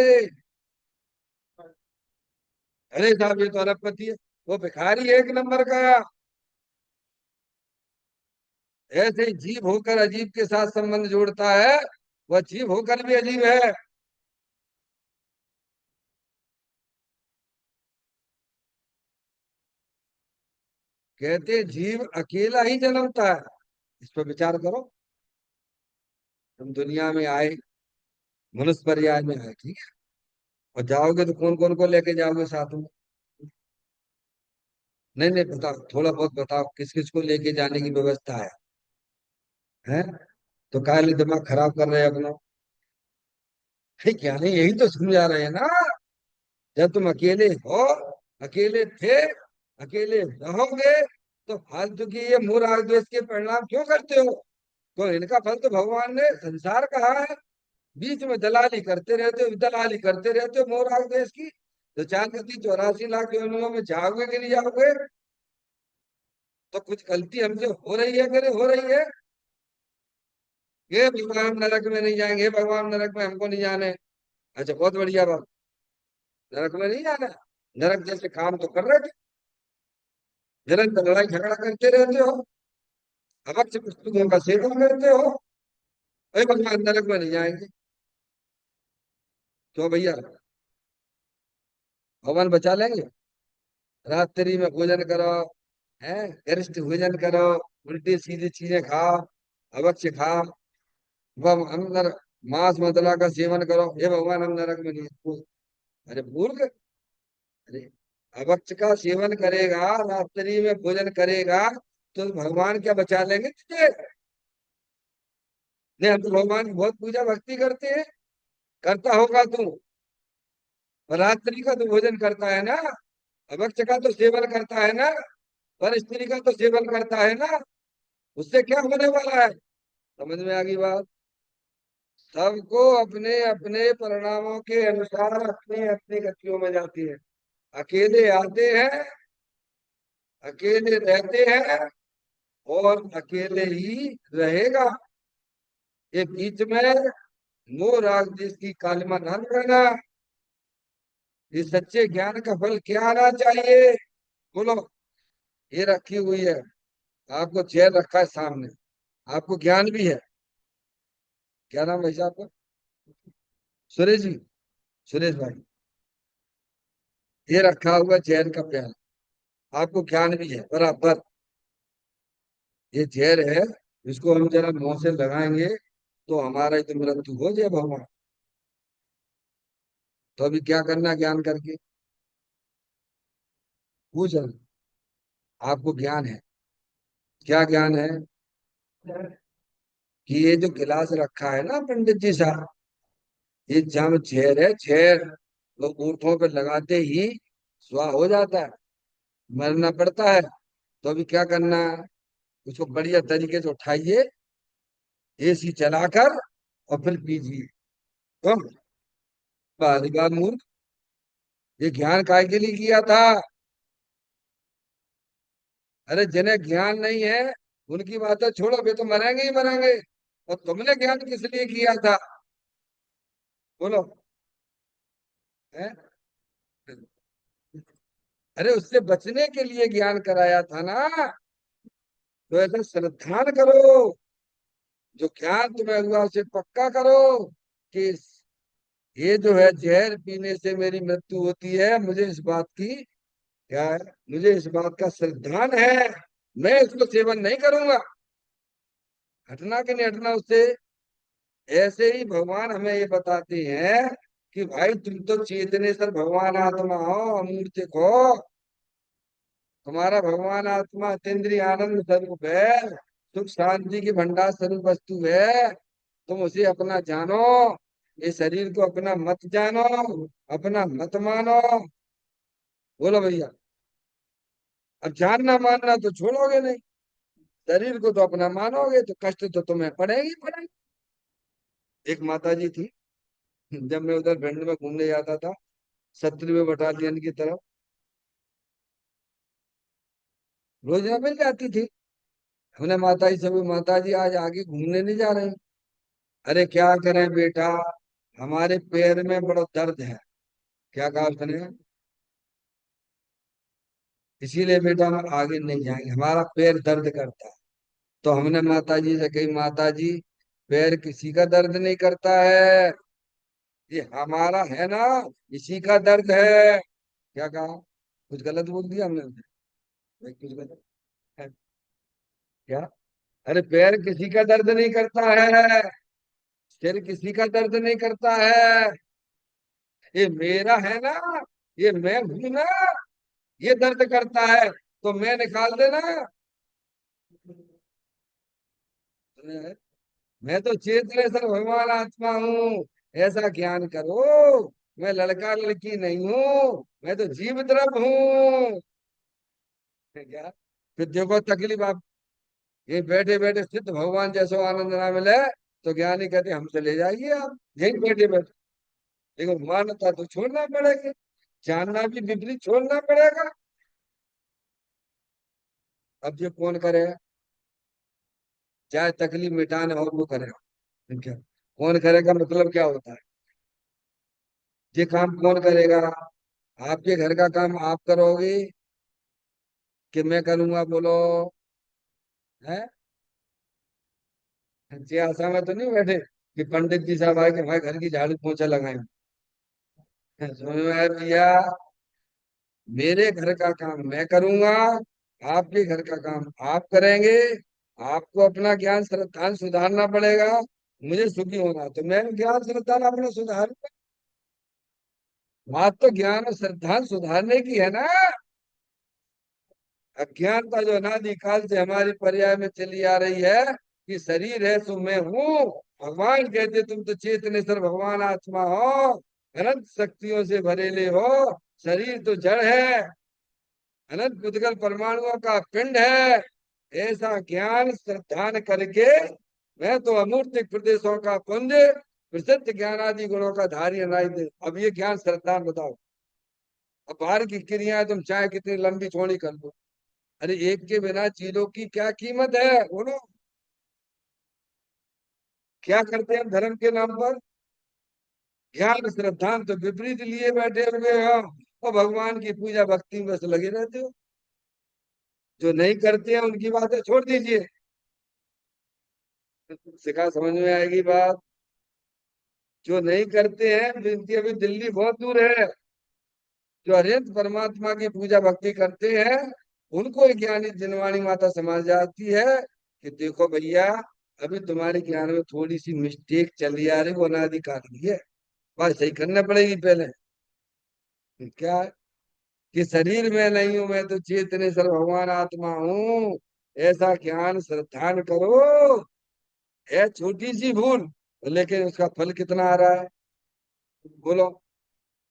S1: अरे साहब ये तो अरबपति है, वो भिखारी है एक नंबर का। ऐसे ही जीव होकर अजीब के साथ संबंध जोड़ता है, वह जीव होकर भी अजीब है। कहते जीव अकेला ही जन्मता है। इस पर विचार करो। तुम दुनिया में आए, मनुष्य पर्याय में आए, ठीक है, और जाओगे तो कौन कौन को लेके जाओगे साथ में? नहीं नहीं, बताओ, थोड़ा बहुत बताओ, किस किस को लेके जाने की व्यवस्था है? हैं? तो काहे दिमाग खराब कर रहे हैं अपना? है क्या नहीं, यही तो समझा रहे हैं ना। जब तुम अकेले हो, अकेले थे, अकेले रहोगे, तो फालतू की ये मोह राग द्वेष के परिणाम क्यों करते हो? तो इनका फल तो भगवान ने संसार कहा है। बीच में दलाली करते रहते हो, दलाली करते रहते हो मोह राग द्वेष की। तो 4 34 लाख योनियों में जाओगे कि नहीं जाओगे? तो कुछ गलती हमसे हो रही है, करे हो रही है। ये भगवान नरक में नहीं जाएंगे, भगवान नरक में हमको नहीं जाने। अच्छा बहुत बढ़िया बात, नरक में नहीं जाना। नरक जैसे काम तो कर रहे थे, निरंतर लड़ाई झगड़ा करते रहते हो, अभक्ष पुस्तकों का सेवन करते हो, अरे भगवान नरक में नहीं जाएंगे। क्यों भैया? भगवान बचा लेंगे? रात्रि में भोजन करो, है, गरिष्ठ भोजन करो, उल्टी सीधी चीजें खाओ, अभक्ष खाओ, वह अंदर मांस मदला का सेवन करो, हे भगवान हम नरक में नहीं। अरे मूर्ख! अरे अभक्ष का सेवन करेगा, रात्रि में भोजन करेगा, तो भगवान क्या बचा लेंगे तुझे? नहीं, हम तो भगवान की बहुत पूजा भक्ति करते हैं। करता होगा तू, और रात्रि का तो भोजन करता है ना, अभक्ष का तो सेवन करता है ना, पर स्त्री का तो सेवन करता है ना। उससे क्या होने वाला है? समझ में आ गई बात? सबको अपने अपने परिणामों के अनुसार अपनी अपनी गतियों में जाती है। अकेले आते हैं, अकेले रहते हैं, और अकेले ही रहेगा। ये बीच में मोह राग जिसकी कालिमा ना लगाना। इस सच्चे ज्ञान का फल क्या आना चाहिए? बोलो। ये रखी हुई है, आपको चेयर रखा है सामने, आपको ज्ञान भी है। क्या नाम है आपका? सुरेश जी, सुरेश भाई। ये रखा हुआ जहर का प्याला, आपको ज्ञान भी है बराबर। ये जहर है, इसको हम जरा मुंह से लगाएंगे तो हमारा ही तो मृत्यु हो जाए भगवान। तो अभी क्या करना ज्ञान करके? पूछ रहे हैं, आपको ज्ञान है? क्या ज्ञान है? कि ये जो गिलास रखा है ना पंडित जी साहब, ये जम झेर है, झेर। तो ऊँटों पे लगाते ही स्वाह हो जाता है, मरना पड़ता है। तो अभी क्या करना है? उसको बढ़िया तरीके से उठाइए, एसी चलाकर, और फिर पीजिए। तो बालिका मूर्ख, ये ज्ञान काय के लिए किया था? अरे जिन्हें ज्ञान नहीं है, उनकी बातें छोड़ो, वे तो मरेंगे ही मरेंगे। और तुमने ज्ञान किस लिए किया था? बोलो। है? अरे उससे बचने के लिए ज्ञान कराया था ना। तो ऐसा श्रद्धान करो, जो ज्ञान तुम्हें हुआ उसे पक्का करो, कि ये जो है जहर पीने से मेरी मृत्यु होती है, मुझे इस बात की क्या है, मुझे इस बात का श्रद्धान है, मैं इसको सेवन नहीं करूंगा। हटना कि नहीं हटना उससे। ऐसे ही भगवान हमें ये बताते हैं कि भाई तुम तो चेतनेश्वर भगवान आत्मा हो, अमूर्तिक हो। तुम्हारा भगवान आत्मा अतीन्द्रिय आनंद स्वरूप है, सुख शांति की भंडार स्वरूप वस्तु है। तुम उसे अपना जानो, इस शरीर को अपना मत जानो, अपना मत मानो। बोलो भैया। अब जानना मानना तो छोड़ोगे नहीं, शरीर को तो अपना मानोगे तो कष्ट तो तुम्हें पड़ेगी पड़ेगी। एक माता जी थी, जब मैं उधर भिंड में घूमने जाता था 70वें बटालियन की तरफ, रोज में मिल जाती थी। हमने माता जी से भी, माता जी आज आगे घूमने नहीं जा रहे हैं। अरे क्या करें बेटा, हमारे पैर में बड़ा दर्द है। क्या कहा उसने, इसीलिए बेटा हम आगे नहीं जाएंगे, हमारा पैर दर्द करता है। तो हमने माता जी से कही, माता जी पैर किसी का दर्द नहीं करता है, ये हमारा है ना, इसी का दर्द है। क्या कहा, कुछ गलत बोल दिया हमने उसे? भाई कुछ गलत है क्या? अरे पैर किसी का दर्द नहीं करता है, सिर किसी का दर्द नहीं करता है, ये मेरा है ना, ये मैं हूं ना, ये दर्द करता है, तो मैं निकाल देना। मैं तो चेतनेश्वर भगवान आत्मा हूँ, ऐसा ज्ञान करो। मैं लड़का लड़की नहीं हूँ, मैं तो जीव द्रव हूँ। क्या, फिर देखो तकलीफ आप, ये बैठे बैठे सिद्ध भगवान जैसो आनंद ना मिले तो ज्ञानी कहते हमसे ले जाइए आप, यहीं बैठे बैठे। लेकिन मान्यता तो छोड़ना पड़ेगी, जानना भी विपरीत छोड़ना पड़ेगा। अब ये कौन करेगा, चाहे तकलीफ मिटाने हो वो करेगा क्या, कौन करेगा मतलब क्या होता है, ये काम कौन करेगा? आपके घर का काम आप करोगे कि मैं करूंगा, बोलो? है, जी आशा में तो नहीं बैठे कि पंडित जी साहब आए कि हमारे घर की झाड़ू पोछा लगाए। समझ में आया भैया? मेरे घर का काम मैं करूंगा, आपके घर का काम आप करेंगे। आपको अपना ज्ञान श्रद्धान सुधारना पड़ेगा, मुझे सुखी होना तो मैं ज्ञान श्रद्धान अपना सुधार। बात तो ज्ञान और श्रद्धान सुधारने की है ना। अज्ञानता जो अनादि काल से हमारी पर्याय में चली आ रही है कि शरीर है सो मैं हूँ। भगवान कहते तुम तो चेतनेश्वर भगवान आत्मा हो, अनंत शक्तियों से भरेले हो। शरीर तो जड़ है, अनंत पुद्गल परमाणुओं का पिंड है। ऐसा ज्ञान श्रद्धान करके मैं तो अमूर्तिक प्रदेशों का पुंज, प्रसिद्ध ज्ञानादि गुणों का धारी अनादि दे। अब ये ज्ञान श्रद्धान बताओ। अब बाहर की क्रियाएं तुम चाहे कितनी लंबी चौड़ी कर लो, अरे एक के बिना चीजों की क्या कीमत है, बोलो? क्या करते हैं हम धर्म के नाम पर? ज्ञान श्रद्धांत तो विपरीत लिए बैठे हुए हो, और भगवान की पूजा भक्ति में बस लगे रहते हो। जो नहीं करते हैं उनकी बातें छोड़ दीजिए, सिखा समझ में आएगी बात। जो नहीं करते हैं जिनकी अभी दिल्ली बहुत दूर है, जो अरिहंत परमात्मा की पूजा भक्ति करते हैं, उनको ये ज्ञानी जिनवाणी माता समझ जाती है कि देखो भैया, अभी तुम्हारे ज्ञान में थोड़ी सी मिस्टेक चली आ रही, वो अनाधिकारी है, बात सही करना पड़ेगी पहले। क्या है? कि शरीर में नहीं हूं, मैं तो चेतनेश्वर भगवान आत्मा हूँ, ऐसा ज्ञान श्रद्धान करो। है छोटी सी भूल, लेकिन उसका फल कितना आ रहा है, बोलो?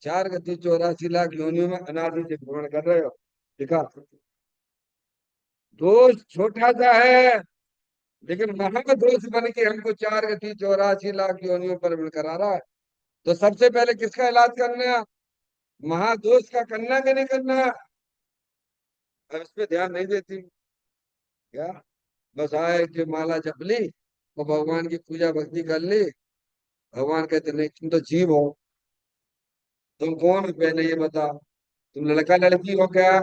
S1: 4 गति 84 लाख योनियों में अनादि से भ्रमण कर रहे हो, देखा? दोष छोटा सा है, लेकिन महादोष बन के हमको 4 गति 84 लाख योनियों पर भ्रमण करा रहा है। तो सबसे पहले किसका इलाज करना है? महादोष का करना कि नहीं करना? अब इस पे ध्यान नहीं देती क्या? बस आए कि माला जप ली और भगवान की पूजा भक्ति कर ली। भगवान कहते नहीं, तुम तो जीव हो। तुम कौन हो पहले ये बताओ, तुम लड़का लड़की हो क्या?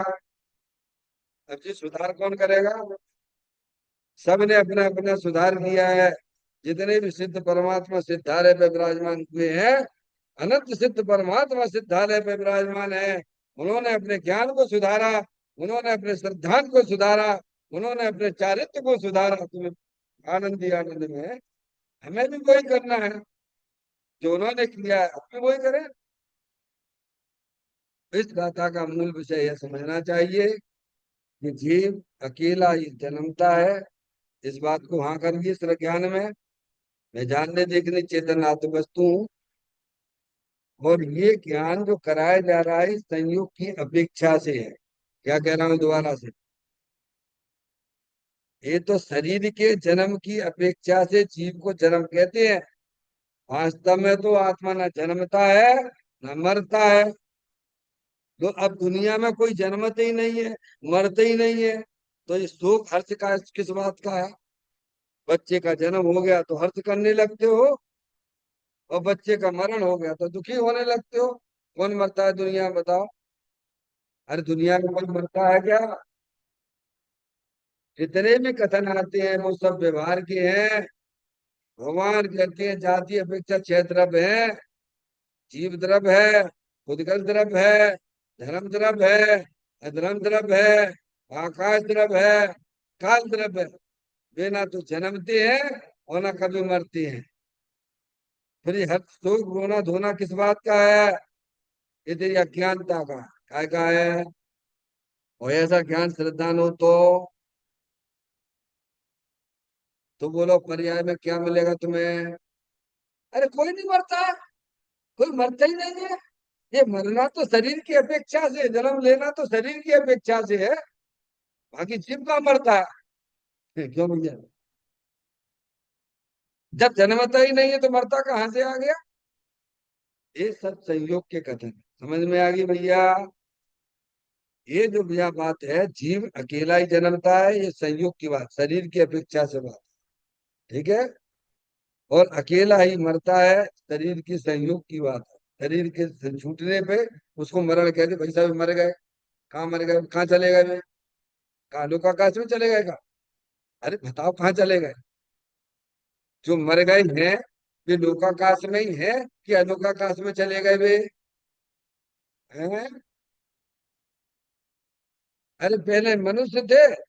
S1: अब जी सुधार कौन करेगा? सब ने अपना अपना सुधार किया है। जितने भी सिद्ध परमात्मा सिद्धारे पे विराजमान हुए हैं, अनंत सिद्ध परमात्मा सिद्धालय पे विराजमान है। उन्होंने अपने ज्ञान को सुधारा, उन्होंने अपने श्रद्धान को सुधारा, उन्होंने अपने चारित्र को सुधारा। तुम्हें आनंद ही आनंद में है। हमें भी वही करना है जो उन्होंने किया है, हम भी वही करें। इस गाथा का मूल विषय यह समझना चाहिए कि जीव अकेला ही जन्मता है। इस बात को हाँ करिए इस ज्ञान में। मैं जानने देखने चेतन आत्म वस्तु हूँ। और ये ज्ञान जो कराया जा रहा है इस संयोग की अपेक्षा से है। क्या कह रहा हूँ दोबारा से? ये तो शरीर के जन्म की अपेक्षा से जीव को जन्म कहते हैं। वास्तव में तो आत्मा न जन्मता है न मरता है। तो अब दुनिया में कोई जन्मते ही नहीं है, मरते ही नहीं है, तो ये शोक हर्ष का किस बात का है? बच्चे का जन्म हो गया तो हर्ष करने लगते हो, और बच्चे का मरण हो गया तो दुखी होने लगते हो। कौन मरता है दुनिया में बताओ? अरे दुनिया में कोई मरता है क्या? जितने भी कथन आते हैं वो सब व्यवहार के हैं। भगवान कहते हैं जाति अपेक्षा छह द्रव्य है। जीव द्रव्य है, उद्गल द्रव्य है, धर्म द्रव्य है, अधर्म द्रव्य है, आकाश द्रव्य है, काल द्रव्य है। वे ना तो जन्मते हैं और ना कभी मरते हैं। फिर ये हर शोक रोना धोना किस बात का है? ये तेरी अज्ञानता का काय का है। और ऐसा ज्ञान श्रद्धान हो तो बोलो पर्याय में क्या मिलेगा तुम्हें? अरे कोई नहीं मरता, कोई मरता ही नहीं है। ये मरना तो शरीर की अपेक्षा से, जन्म लेना तो शरीर की अपेक्षा से है। बाकी जीव का मरता है क्यों भैया? जब जन्मता ही नहीं है तो मरता कहाँ से आ गया? ये सब संयोग के कथन समझ में आ गई भैया? ये जो भैया बात है जीव अकेला ही जन्मता है, ये संयोग की बात, शरीर की अपेक्षा से बात। ठीक है। और अकेला ही मरता है, शरीर की संयोग की बात है। शरीर के छूटने पे उसको मरण कहते। भाई साहब मर गए, कहाँ मर गए, कहाँ चले गए वे? कहाँ लोकाकाश में चले गए? कहाँ? अरे बताओ कहाँ चले गए? जो मर गए हैं वे लोकाकाश में ही है कि अलोकाकाश में चले गए वे? हैं? अरे पहले मनुष्य थे,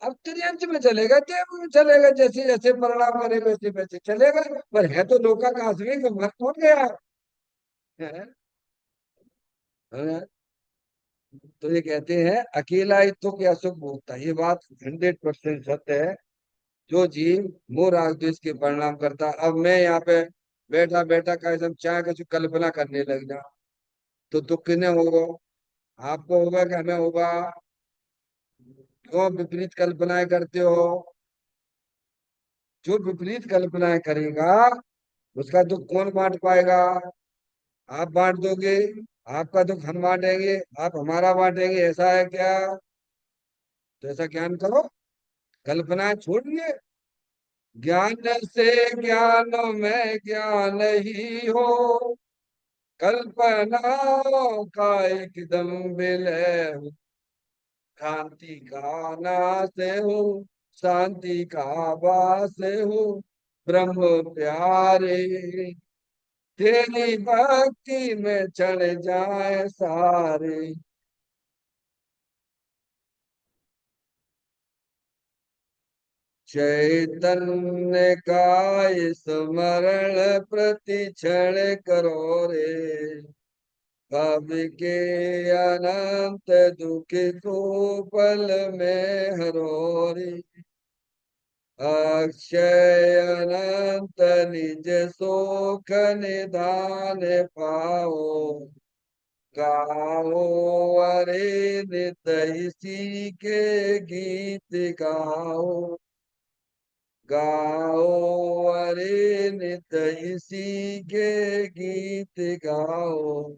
S1: अब त्रियंच में चले गए, देव में चले गए, जैसे जैसे परिणाम करे वैसे वैसे चले गए। पर है तो लोकाकाश में, तो मर कौन गया है? हैं? तो ये कहते हैं अकेला ही तो क्या सुख भोगता है। ये बात 100% सत्य है। जो जीव मोह राग द्वेष के परिणाम करता, अब मैं यहाँ पे बैठा बैठा का एकदम चाहे कुछ कल्पना करने लग जा, तो दुख किन्हें होगा? आपको होगा कि हमें होगा? क्यों विपरीत कल्पनाएं करते हो? जो विपरीत कल्पनाएं करेगा उसका दुख कौन बांट पाएगा? आप बांट दोगे। आपका दुख हम बांटेंगे, आप हमारा बांटेंगे, ऐसा है क्या? तो ऐसा ज्ञान करो, कल्पनाएं छोड़िए। ज्ञान से ज्ञान में ज्ञान ही हो, कल्पना का एकदम विलय हो। शांति का नाश हूँ, शांति का वास हूँ, ब्रह्म प्यारे। तेरी भक्ति में चढ़ जाए सारे। चैतन्य का स्मरण प्रति क्षण करो रे। कवि के अनंत दुख को पल में हरो रे। अक्षय अनंत निज सुख निधान पाओ। गाओ अरे नित इसी के गीत गाओ। गाओ अरे नित इसी के गीत गाओ।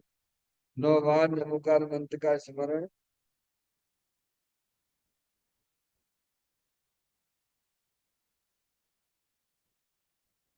S1: 9 बार नमोकार मंत्र का स्मरण